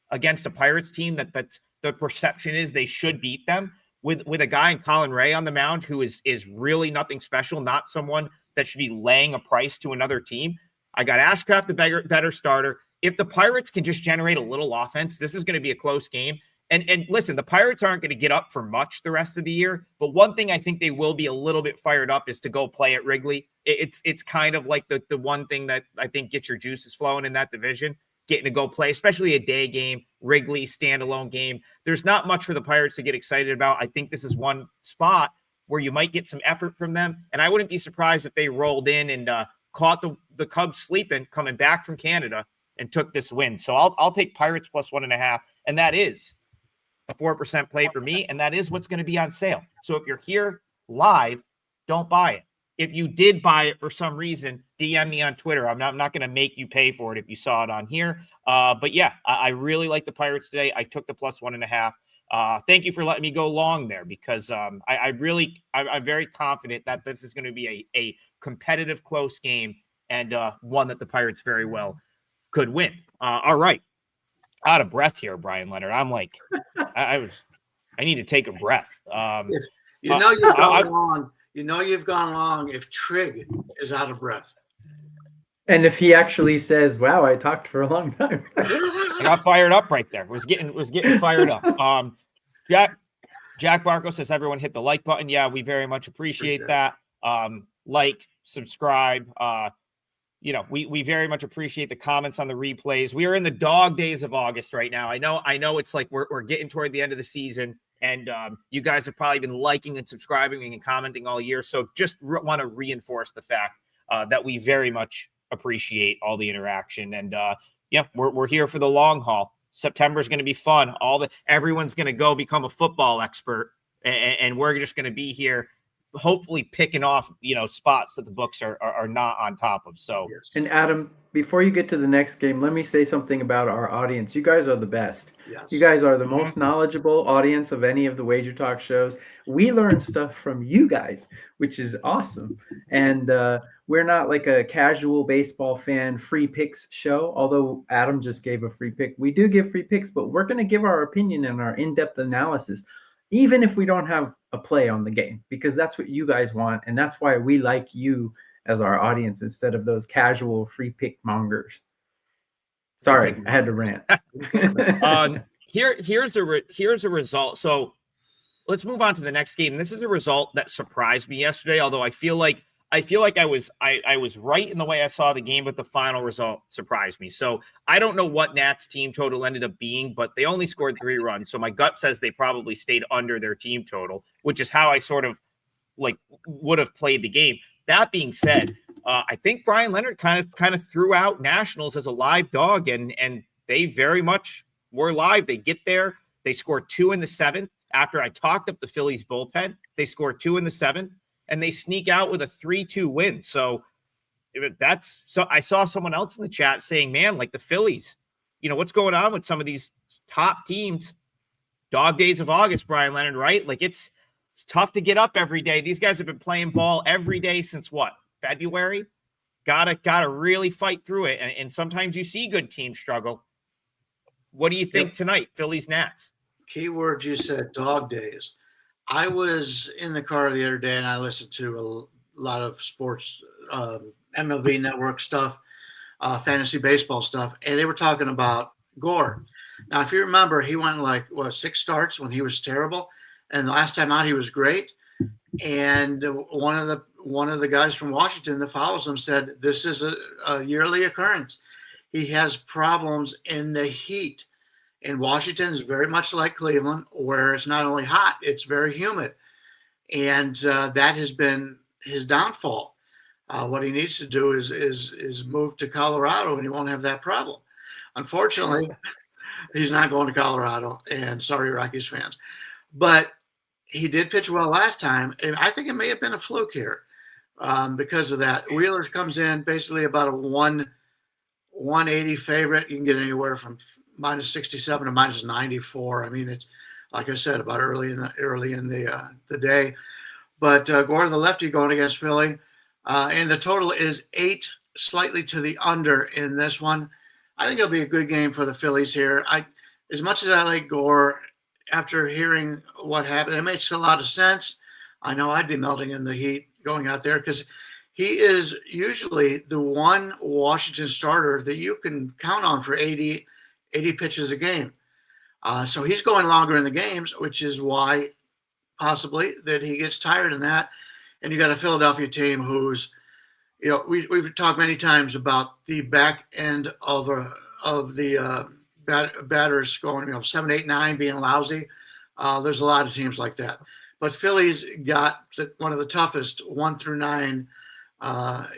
C: against a Pirates team that's the perception is they should beat them, with a guy in Colin Ray on the mound who is really nothing special, not someone that should be laying a price to another team. I got Ashcraft, the better starter. If the Pirates can just generate a little offense, this is going to be a close game. And listen, the Pirates aren't going to get up for much the rest of the year, but one thing I think they will be a little bit fired up is to go play at Wrigley. It's kind of like the one thing that I think gets your juices flowing in that division, getting to go play, especially a day game, Wrigley standalone game. There's not much for the Pirates to get excited about. I think this is one spot where you might get some effort from them, and I wouldn't be surprised if they rolled in and caught the Cubs sleeping, coming back from Canada, and took this win. So I'll take Pirates plus 1.5, and that is a 4% play for me, and that is what's going to be on sale. So if you're here live, don't buy it. If you did buy it for some reason, DM me on Twitter. I'm not going to make you pay for it if you saw it on here. But yeah, I really like the Pirates today. I took the plus 1.5. Thank you for letting me go long there, because I'm very confident that this is going to be a competitive, close game, and one that the Pirates very well could win. All right. Out of breath here, Brian Leonard. I'm like, I need to take a breath.
B: If you've gone long. You know you've gone long if Trig is out of breath.
A: And if he actually says, "Wow, I talked for a long time."
C: I got fired up right there. Was getting fired up. Jack Barco says everyone hit the like button. Yeah, we very much appreciate that. Like, subscribe. We very much appreciate the comments on the replays. We are in the dog days of August right now. I know it's like we're getting toward the end of the season, and you guys have probably been liking and subscribing and commenting all year. So just want to reinforce the fact that we very much appreciate all the interaction. And we're here for the long haul. September is going to be fun. Everyone's going to go become a football expert, and we're just going to be here, hopefully picking off, spots that the books are not on top of. So,
A: and Adam, before you get to the next game, let me say something about our audience. You guys are the best.
B: Yes.
A: You guys are the most knowledgeable audience of any of the Wager Talk shows. We learn stuff from you guys, which is awesome. And we're not like a casual baseball fan free picks show, although Adam just gave a free pick. We do give free picks, but we're going to give our opinion and our in-depth analysis, even if we don't have a play on the game, because that's what you guys want. And that's why we like you as our audience instead of those casual free pick mongers. Sorry, I had to rant.
C: Here's a result. So let's move on to the next game. This is a result that surprised me yesterday, although I feel like I feel like I was right in the way I saw the game, but the final result surprised me. So I don't know what Nats team total ended up being, but they only scored 3 runs. So my gut says they probably stayed under their team total, which is how I sort of like would have played the game. That being said, I think Bryan Leonard kind of threw out Nationals as a live dog, and they very much were live. They get there, they score 2 in the 7th. After I talked up the Phillies bullpen, they score 2 in the 7th, and they sneak out with a 3-2 win. So I saw someone else in the chat saying, man, like the Phillies, what's going on with some of these top teams? Dog days of August, Bryan Leonard, right? Like it's tough to get up every day. These guys have been playing ball every day since what? February? Gotta really fight through it. And sometimes you see good teams struggle. What do you think tonight, Phillies Nats?
B: Keyword you said, dog days. I was in the car the other day and I listened to a lot of sports, MLB network stuff, fantasy baseball stuff, and they were talking about Gore. Now, if you remember, he went 6 starts when he was terrible, and the last time out he was great. And one of the guys from Washington that follows him said this is a yearly occurrence. He has problems in the heat. And Washington is very much like Cleveland, where it's not only hot, it's very humid. And that has been his downfall. What he needs to do is move to Colorado, and he won't have that problem. Unfortunately, he's not going to Colorado, and sorry, Rockies fans. But he did pitch well last time, and I think it may have been a fluke here because of that. Wheeler comes in basically about a 180 favorite. You can get anywhere from minus 67 to minus 94. I mean, it's like I said, about early in the day. But Gore, the lefty, going against Philly, and the total is 8, slightly to the under in this one. I think it'll be a good game for the Phillies here. As much as I like Gore, after hearing what happened, it makes a lot of sense. I know I'd be melting in the heat going out there because he is usually the one Washington starter that you can count on for 80 pitches a game. So he's going longer in the games, which is why possibly that he gets tired in that. And you got a Philadelphia team who's, we've talked many times about the back end of the batters going, 7, 8, 9 being lousy. There's a lot of teams like that. But Philly's got one of the toughest 1 through 9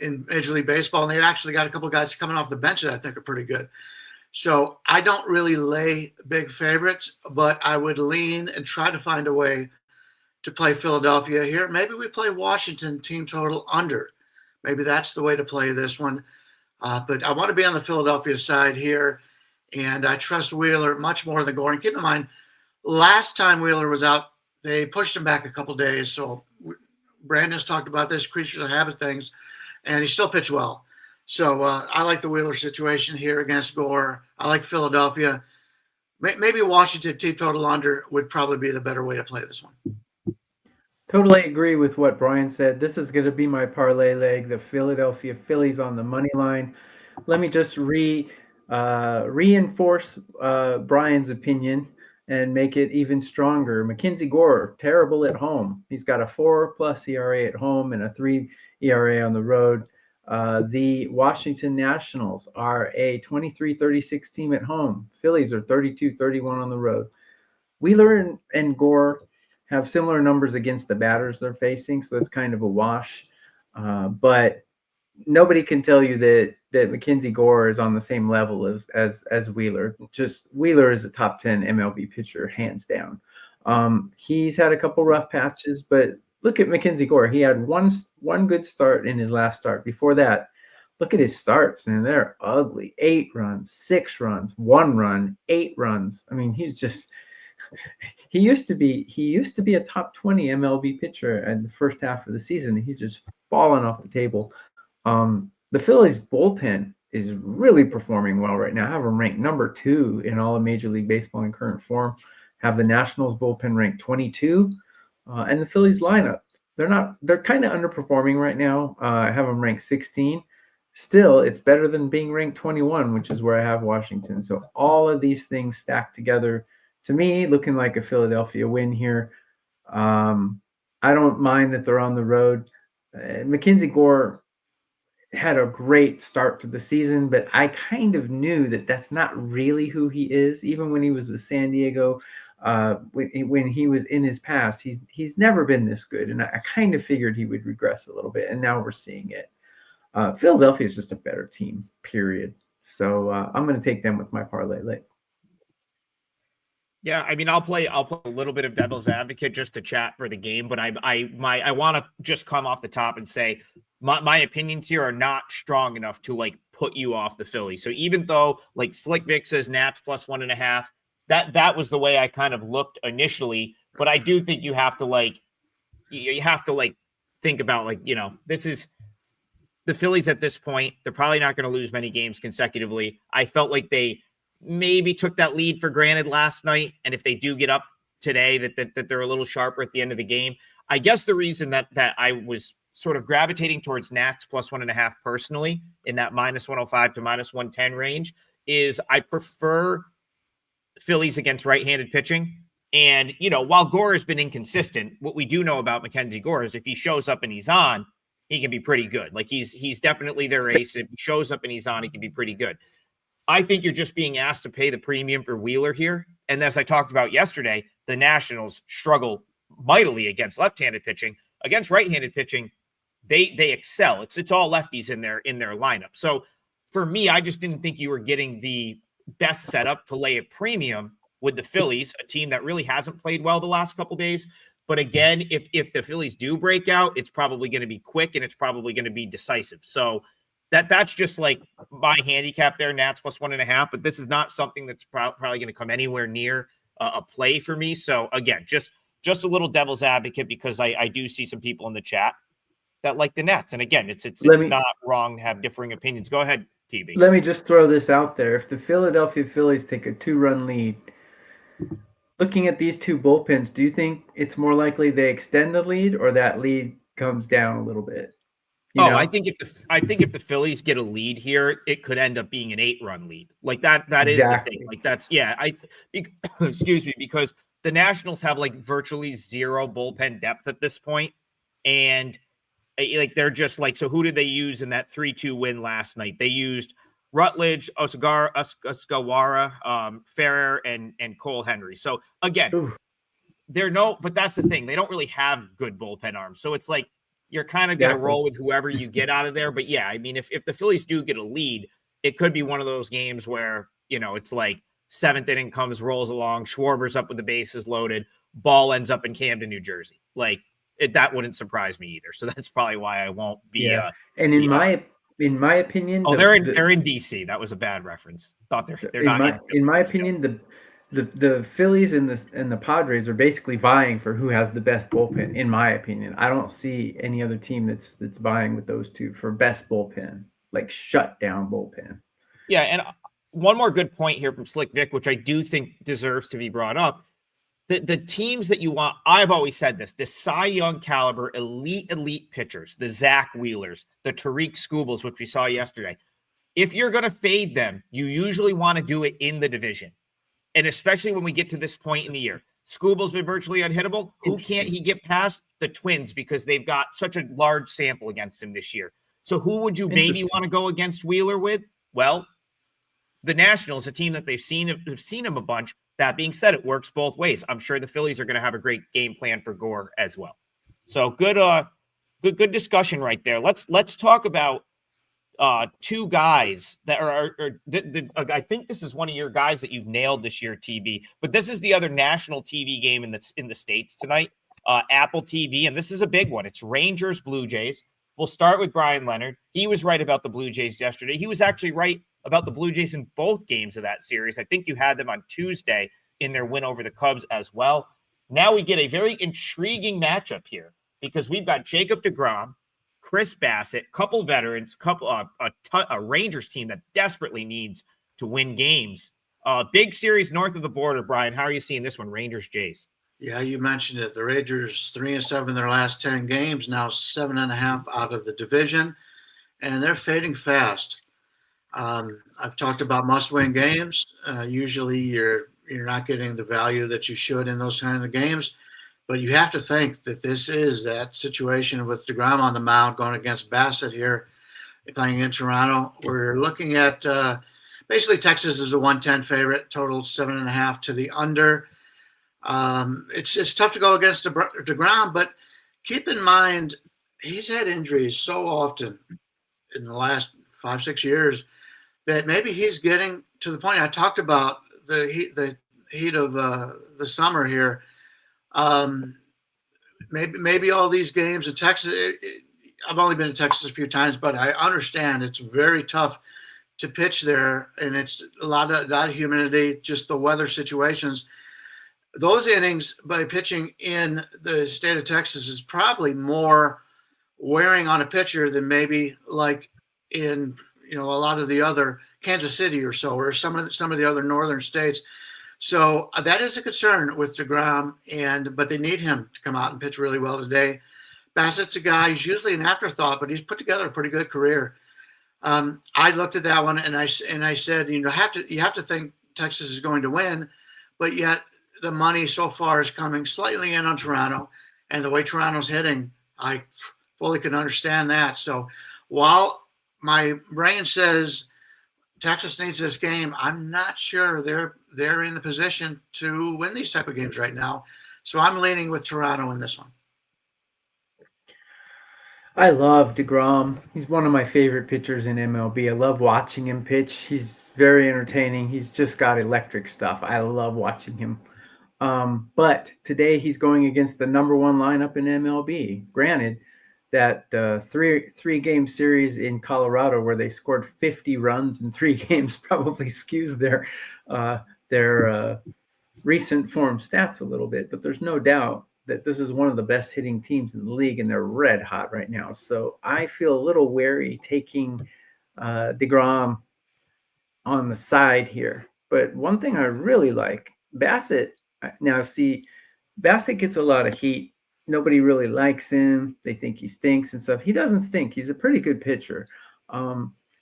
B: in Major League Baseball. And they've actually got a couple of guys coming off the bench that I think are pretty good. So I don't really lay big favorites, but I would lean and try to find a way to play Philadelphia here. Maybe we play Washington team total under. Maybe that's the way to play this one. But I want to be on the Philadelphia side here, and I trust Wheeler much more than Gore. And keep in mind, last time Wheeler was out, they pushed him back a couple days. So Brandon's talked about this, creatures of habit things, and he still pitched well. So I like the Wheeler situation here against Gore. I like Philadelphia. Maybe Washington team total under would probably be the better way to play this one.
A: Totally agree with what Bryan said. This is going to be my parlay leg, the Philadelphia Phillies on the money line. Let me just reinforce Bryan's opinion and make it even stronger. Mackenzie Gore, terrible at home. He's got a 4+ ERA at home and a 3 ERA on the road. The Washington Nationals are a 23-36 team at home. Phillies are 32-31 on the road. Wheeler and Gore have similar numbers against the batters they're facing, so it's kind of a wash. But nobody can tell you that Mackenzie Gore is on the same level as Wheeler. Just Wheeler is a top 10 MLB pitcher, hands down. He's had a couple rough patches, but look at Mackenzie Gore. He had one good start in his last start. Before that, look at his starts, and they're ugly. 8 runs, 6 runs, 1 run, 8 runs. I mean, he's just he used to be a top 20 MLB pitcher in the first half of the season. He's just fallen off the table. The Phillies bullpen is really performing well right now. I have them ranked number 2 in all of Major League Baseball in current form. Have the Nationals bullpen ranked 22. And the Phillies lineup, they're kind of underperforming right now. I have them ranked 16. Still, it's better than being ranked 21, which is where I have Washington. So all of these things stacked together, to me, looking like a Philadelphia win here. I don't mind that they're on the road. Mackenzie Gore had a great start to the season, but I kind of knew that that's not really who he is. Even when he was with San Diego, when he was in his past, he's never been this good, and I kind of figured he would regress a little bit, and now we're seeing it. Philadelphia is just a better team, period. So I'm going to take them with my parlay leg.
C: Yeah, I mean, I'll play a little bit of devil's advocate just to chat for the game, but I want to just come off the top and say my opinions here are not strong enough to like put you off the Phillies. So even though like Slick Vic says Nats plus 1.5, that was the way I kind of looked initially, but I do think you have to think about like, this is the Phillies at this point. They're probably not going to lose many games consecutively. I felt like they maybe took that lead for granted last night. And if they do get up today, that they're a little sharper at the end of the game. I guess the reason that I was sort of gravitating towards Nats plus 1.5 personally in that minus 105 to minus 110 range is I prefer Phillies against right-handed pitching. And, while Gore has been inconsistent, what we do know about Mackenzie Gore is if he shows up and he's on, he can be pretty good. Like he's definitely their ace. If he shows up and he's on, he can be pretty good. I think you're just being asked to pay the premium for Wheeler here. And as I talked about yesterday, the Nationals struggle mightily against left-handed pitching. Against right-handed pitching, they excel. It's all lefties in their lineup. So for me, I just didn't think you were getting the best setup to lay a premium with the Phillies, a team that really hasn't played well the last couple days. But again, if the Phillies do break out, it's probably going to be quick and it's probably going to be decisive. So that's just like my handicap there, Nats plus 1.5. But this is not something that's probably going to come anywhere near a play for me. So again, just a little devil's advocate because I do see some people in the chat that like the Nats. And again, it's not wrong to have differing opinions. Go ahead, TB.
A: Let me just throw this out there. If the Philadelphia Phillies take a 2-run lead, looking at these two bullpens, do you think it's more likely they extend the lead or that lead comes down a little bit?
C: I think if the Phillies get a lead here, it could end up being an 8-run lead. Like that is
A: exactly.
C: the thing. Like that's excuse me, because the Nationals have like virtually zero bullpen depth at this point, and like they're just like, so who did they use in that 3-2 win last night? They used Rutledge, Osagawara, Ferrer, and Cole Henry. So again, but that's the thing. They don't really have good bullpen arms. So it's like you're kind of going to roll with whoever you get out of there. But yeah, I mean, if the Phillies do get a lead, it could be one of those games where, it's like 7th inning comes, rolls along, Schwarber's up with the bases loaded, ball ends up in Camden, New Jersey. Like that wouldn't surprise me either. So that's probably why I won't be.
A: Yeah. And in my opinion,
C: they're in DC. That was a bad reference. Thought they're not.
A: In my opinion, the Phillies and the Padres are basically vying for who has the best bullpen. In my opinion, I don't see any other team that's vying with those two for best bullpen, like shut down bullpen.
C: Yeah, and one more good point here from Slick Vic, which I do think deserves to be brought up. The teams that you want, I've always said this, the Cy Young caliber, elite pitchers, the Zach Wheelers, the Tariq Skubals, which we saw yesterday. If you're going to fade them, you usually want to do it in the division. And especially when we get to this point in the year. Skubal's been virtually unhittable. Who can't he get past? The Twins, because they've got such a large sample against him this year. So who would you maybe want to go against Wheeler with? Well, the Nationals, a team that have seen him a bunch. That being said, it works both ways. I'm sure the Phillies are going to have a great game plan for Gore as well. So good discussion right there. Let's talk about two guys that are I think this is one of your guys that you've nailed this year, TB. But this is the other national TV game in the States tonight, Apple TV, and this is a big one. It's Rangers Blue Jays. We'll start with Bryan Leonard. He was right about the Blue Jays yesterday. He was actually right about the Blue Jays in both games of that series. I think you had them on Tuesday in their win over the Cubs as well. Now we get a very intriguing matchup here because we've got Jacob deGrom, Chris Bassett, couple veterans, a Rangers team that desperately needs to win games. Big series north of the border, Brian. How are you seeing this one, Rangers Jays?
B: Yeah, you mentioned it. The Rangers 3-7 in their last 10 games, now 7.5 out of the division, and they're fading fast. I've talked about must-win games. Usually, you're not getting the value that you should in those kind of games. But you have to think that this is that situation with DeGrom on the mound going against Bassett here, playing in Toronto. We're looking at basically Texas is a 110 favorite, total 7.5 to the under. It's tough to go against DeGrom, but keep in mind he's had injuries so often in the last 5-6 years that maybe he's getting to the point I talked about the heat of the summer here. Maybe all these games in Texas. I've only been to Texas a few times, but I understand it's very tough to pitch there, and it's a lot of humidity, just the weather situations. Those innings by pitching in the state of Texas is probably more wearing on a pitcher than maybe like in a lot of the other Kansas City or so, or some of the other northern states. So that is a concern with DeGrom, but they need him to come out and pitch really well today. Bassett's a guy, he's usually an afterthought, but he's put together a pretty good career. I looked at that one and I said, you have to think Texas is going to win, but yet the money so far is coming slightly in on Toronto, and the way Toronto's hitting, I fully can understand that. So while my brain says Texas needs this game, I'm not sure they're in the position to win these type of games right now. So I'm leaning with Toronto in this one.
A: I love DeGrom. He's one of my favorite pitchers in MLB. I love watching him pitch. He's very entertaining. He's just got electric stuff. I love watching him. But today he's going against the number one lineup in MLB. Granted, that three game series in Colorado where they scored 50 runs in 3 games probably skews their recent form stats a little bit. But there's no doubt that this is one of the best hitting teams in the league, and they're red hot right now. So I feel a little wary taking DeGrom on the side here. But one thing I really like, Bassett. Now, see, Bassett gets a lot of heat. Nobody really likes him. They think he stinks and stuff. He doesn't stink. He's a pretty good pitcher.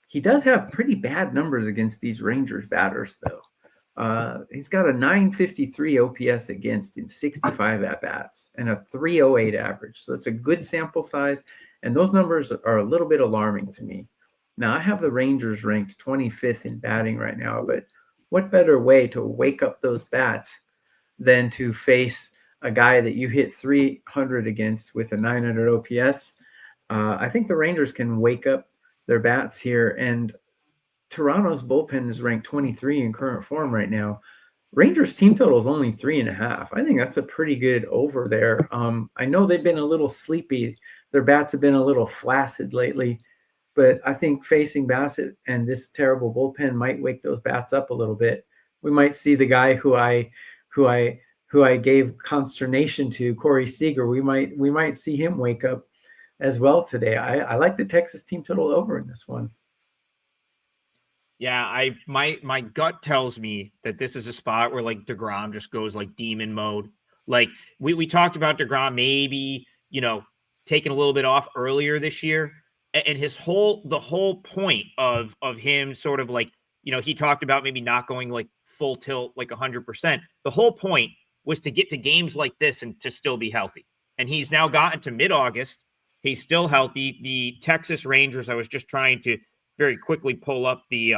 A: He does have pretty bad numbers against these Rangers batters, though. He's got a 953 OPS against in 65 at-bats and a 308 average. So it's a good sample size, and those numbers are a little bit alarming to me. Now, I have the Rangers ranked 25th in batting right now, but what better way to wake up those bats than to face a guy that you hit 300 against with a 900 OPS? I think the Rangers can wake up their bats here, and Toronto's bullpen is ranked 23 in current form right now. Rangers team total is only 3.5. I think that's a pretty good over there. I know they've been a little sleepy. Their bats have been a little flaccid lately, but I think facing Bassett and this terrible bullpen might wake those bats up a little bit. We might see the guy who I gave consternation to, Corey Seager. We might see him wake up as well today. I like the Texas team total over in this one.
C: Yeah, my gut tells me that this is a spot where like DeGrom just goes like demon mode. Like we talked about DeGrom maybe, taking a little bit off earlier this year, and the whole point of him sort of like, he talked about maybe not going like full tilt, like 100%. The whole point was to get to games like this and to still be healthy. And he's now gotten to mid-August. He's still healthy. The Texas Rangers, I was just trying to very quickly pull up the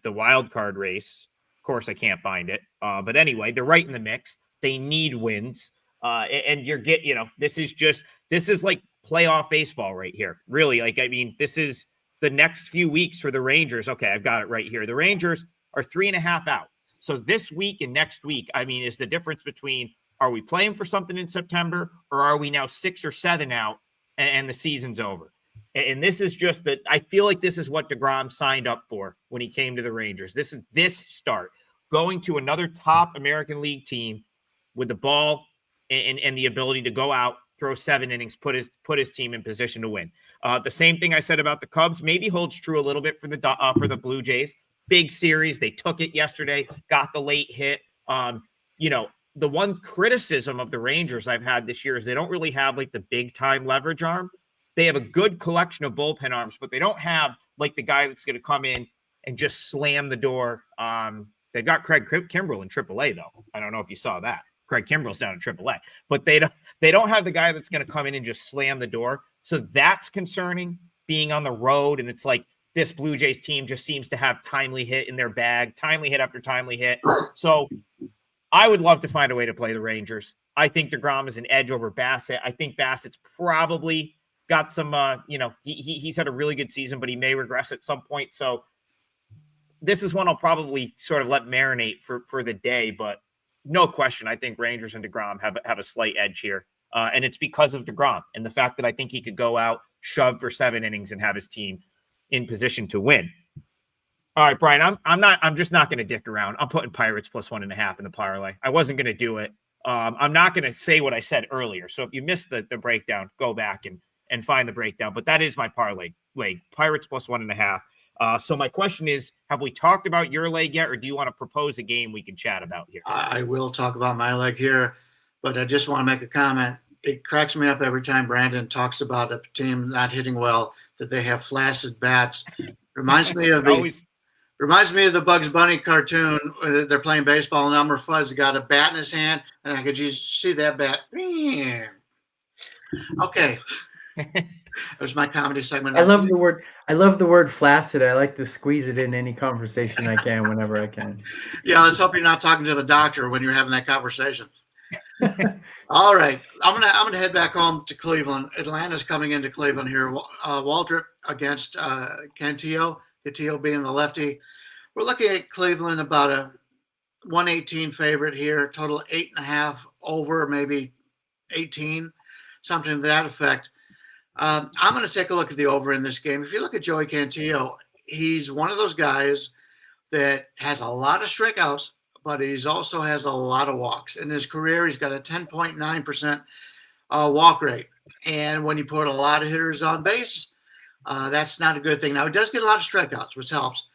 C: wild card race. Of course, I can't find it. But anyway, they're right in the mix. They need wins. And this is like playoff baseball right here. Really, this is the next few weeks for the Rangers. Okay, I've got it right here. The Rangers are 3.5 out. So this week and next week, is the difference between, are we playing for something in September, or are we now 6 or 7 out and the season's over? And this is just that I feel like this is what DeGrom signed up for when he came to the Rangers. This start, going to another top American League team with the ball and the ability to go out, throw 7 innings, put his team in position to win. The same thing I said about the Cubs maybe holds true a little bit for the Blue Jays. Big series. They took it yesterday, got the late hit. The one criticism of the Rangers I've had this year is they don't really have like the big time leverage arm. They have a good collection of bullpen arms, but they don't have like the guy that's going to come in and just slam the door. They've got Craig Kimbrell in AAA though. I don't know if you saw that. Craig Kimbrell's down in AAA, but they don't have the guy that's going to come in and just slam the door. So that's concerning, being on the road. And it's like this Blue Jays team just seems to have timely hit in their bag, timely hit after timely hit. So I would love to find a way to play the Rangers. I think DeGrom is an edge over Bassett. I think Bassett's probably got some, he's had a really good season, but he may regress at some point. So this is one I'll probably sort of let marinate for the day, but no question, I think Rangers and DeGrom have a slight edge here. And it's because of DeGrom and the fact that I think he could go out, shove for 7 innings and have his team in position to win. All right, Brian, I'm just not going to dick around. I'm putting Pirates +1.5 in the parlay. I wasn't going to do it. I'm not going to say what I said earlier. So if you missed the breakdown, go back and find the breakdown. But that is my parlay leg, Pirates +1.5. So my question is, have we talked about your leg yet, or do you want to propose a game we can chat about here?
B: I will talk about my leg here, but I just want to make a comment. It cracks me up every time Brandon talks about a team not hitting well, that they have flaccid bats. Reminds me of the Bugs Bunny cartoon where they're playing baseball and Elmer Fudd's got a bat in his hand, and I could just see that bat. Okay. There's my comedy segment.
A: I love the word flaccid. I like to squeeze it in any conversation I can whenever I can.
B: Yeah, let's hope you're not talking to the doctor when you're having that conversation. All right, I'm gonna head back home to Cleveland. Atlanta's coming into Cleveland here. Waldrop against Cantillo. Cantillo being the lefty. We're looking at Cleveland about a 118 favorite here. Total 8.5 over, maybe 18, something to that effect. I'm going to take a look at the over in this game. If you look at Joey Cantillo, he's one of those guys that has a lot of strikeouts, but he's also has a lot of walks. In his career, he's got a 10.9% walk rate. And when you put a lot of hitters on base, that's not a good thing. Now, he does get a lot of strikeouts, which helps.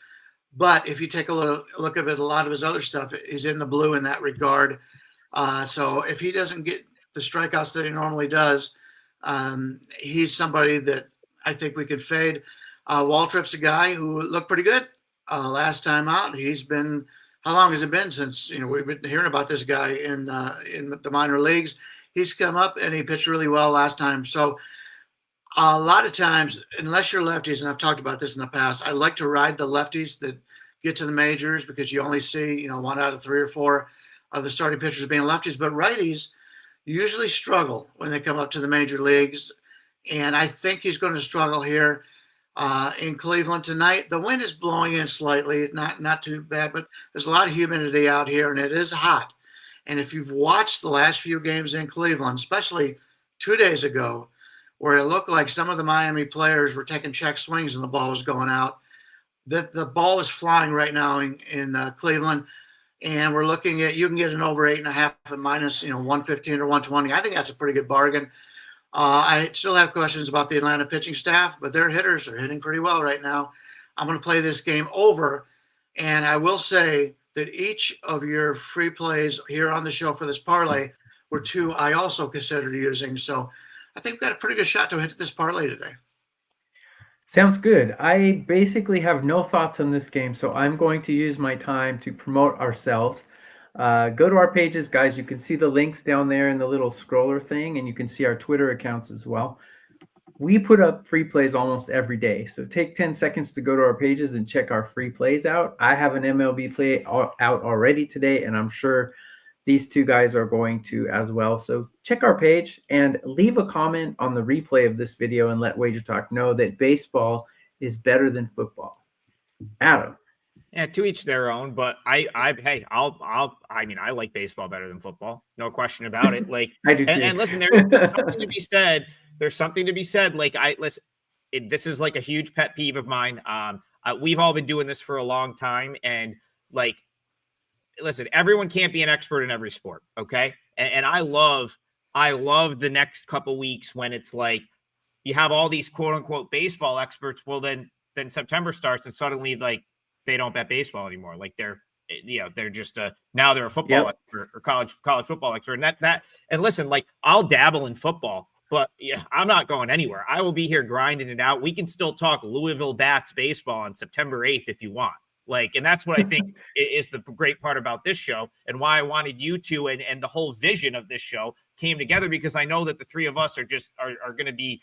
B: But if you take a look at a lot of his other stuff, he's in the blue in that regard. So if he doesn't get the strikeouts that he normally does, he's somebody that I think we could fade. Waltrip's a guy who looked pretty good last time out. He's been, how long has it been since, we've been hearing about this guy in the minor leagues. He's come up and he pitched really well last time. So a lot of times, unless you're lefties, and I've talked about this in the past, I like to ride the lefties that get to the majors because you only see, 1 out of 3 or 4 of the starting pitchers being lefties. But righties usually struggle when they come up to the major leagues. And I think he's going to struggle here in Cleveland tonight. The wind is blowing in slightly, not too bad, but there's a lot of humidity out here and it is hot. And if you've watched the last few games in Cleveland, especially 2 days ago, where it looked like some of the Miami players were taking check swings and the ball was going out, the ball is flying right now in Cleveland. And we're looking at, you can get an over 8.5 at minus, 115 or 120. I think that's a pretty good bargain. I still have questions about the Atlanta pitching staff, but their hitters are hitting pretty well right now. I'm going to play this game over. And I will say that each of your free plays here on the show for this parlay were 2 I also considered using. So I think we've got a pretty good shot to hit this parlay today.
A: Sounds good. I basically have no thoughts on this game, so I'm going to use my time to promote ourselves. Go to our pages, guys. You can see the links down there in the little scroller thing, and you can see our Twitter accounts as well. We put up free plays almost every day, so take 10 seconds to go to our pages and check our free plays out. I have an MLB play out already today, and I'm sure these 2 guys are going to as well. So check our page and leave a comment on the replay of this video and let Wager Talk know that baseball is better than football. Adam.
C: Yeah, to each their own, but I like baseball better than football. No question about it. Like,
A: I do too.
C: And listen, there's something to be said. There's something to be said. Like, this is like a huge pet peeve of mine. We've all been doing this for a long time, and like, listen, everyone can't be an expert in every sport. Okay. And I love the next couple weeks when it's like, you have all these quote unquote baseball experts. Well, then September starts and suddenly like they don't bet baseball anymore. Like they're just now they're a football expert or college football expert. And listen, like I'll dabble in football, but yeah, I'm not going anywhere. I will be here grinding it out. We can still talk Louisville Bats baseball on September 8th if you want. Like, and that's what I think is the great part about this show, and why I wanted you to, and the whole vision of this show came together, because I know that the three of us are going to be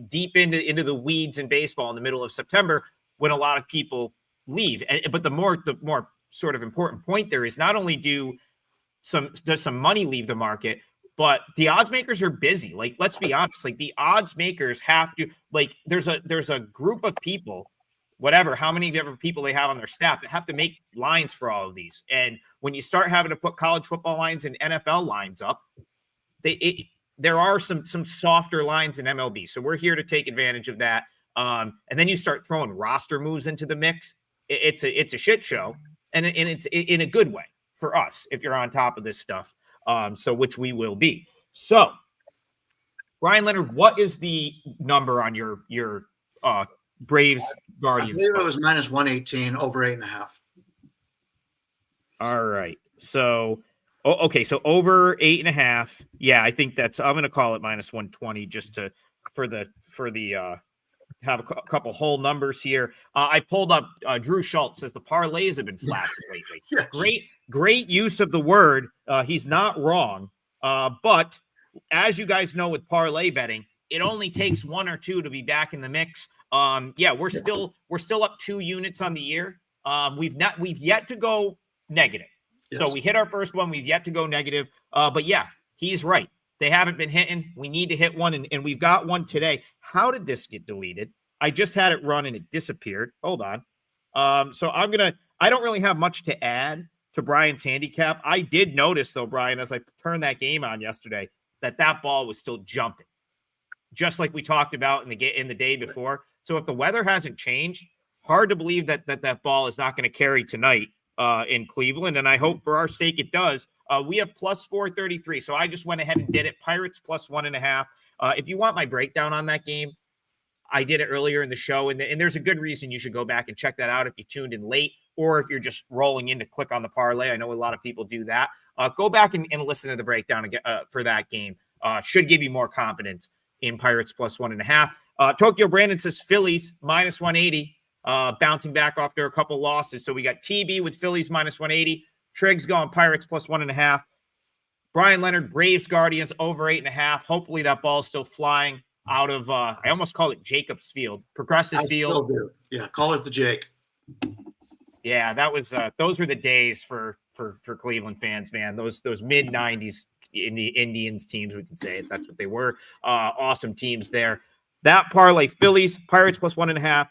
C: deep into the weeds in baseball in the middle of September when a lot of people leave. But the more sort of important point there is, not only does some money leave the market, but the odds makers are busy. Like, let's be honest, like the odds makers have to, like, there's a group of people, whatever, how many ever people they have on their staff, that have to make lines for all of these. And when you start having to put college football lines and NFL lines up, there are some softer lines in MLB. So we're here to take advantage of that. And then you start throwing roster moves into the mix. It's a shit show, and it's in a good way for us if you're on top of this stuff. So which we will be. So, Bryan Leonard, what is the number on your Braves Guardians?
B: I believe it was -118 over 8.5.
C: All right. So, okay. So over 8.5. Yeah, I think I'm going to call it -120 just for the have a couple whole numbers here. I pulled up Drew Schultz says the parlays have been flaccid lately.
B: Yes.
C: Great use of the word. He's not wrong. But as you guys know, with parlay betting, it only takes one or two to be back in the mix. We're still up 2 units on the year. We've yet to go negative. Yes. So we hit our first one. We've yet to go negative. But yeah, he's right. They haven't been hitting. We need to hit one, and we've got one today. How did this get deleted? I just had it run and it disappeared. Hold on. So I don't really have much to add to Bryan's handicap. I did notice, though, Bryan, as I turned that game on yesterday, that ball was still jumping, just like we talked about in the day before. So if the weather hasn't changed, hard to believe that ball is not going to carry tonight in Cleveland, and I hope for our sake it does. We have +433, so I just went ahead and did it. Pirates +1.5. If you want my breakdown on that game, I did it earlier in the show, and there's a good reason you should go back and check that out if you tuned in late, or if you're just rolling in to click on the parlay. I know a lot of people do that. Go back and listen to the breakdown again, for that game. Should give you more confidence in Pirates +1.5. Tokyo Brandon says Phillies -180, bouncing back after a couple losses. So we got TB with Phillies -180. Triggs going Pirates +1.5. Bryan Leonard, Braves Guardians over 8.5. Hopefully that ball's still flying out of, I almost call it Jacobs Field, Progressive Field.
B: Still do. Yeah, call it the Jake.
C: Yeah, that was those were the days for Cleveland fans, man. Those mid 90s Indians teams, we can say that's what they were. Awesome teams there. That parlay, Phillies, Pirates +1.5,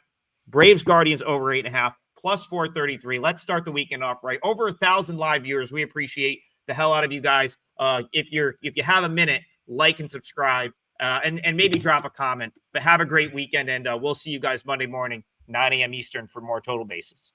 C: Braves Guardians over 8.5, +433. Let's start the weekend off right. Over 1,000 live viewers. We appreciate the hell out of you guys. If you have a minute, like and subscribe, and maybe drop a comment. But have a great weekend, and we'll see you guys Monday morning, 9 a.m. Eastern, for more Total Bases.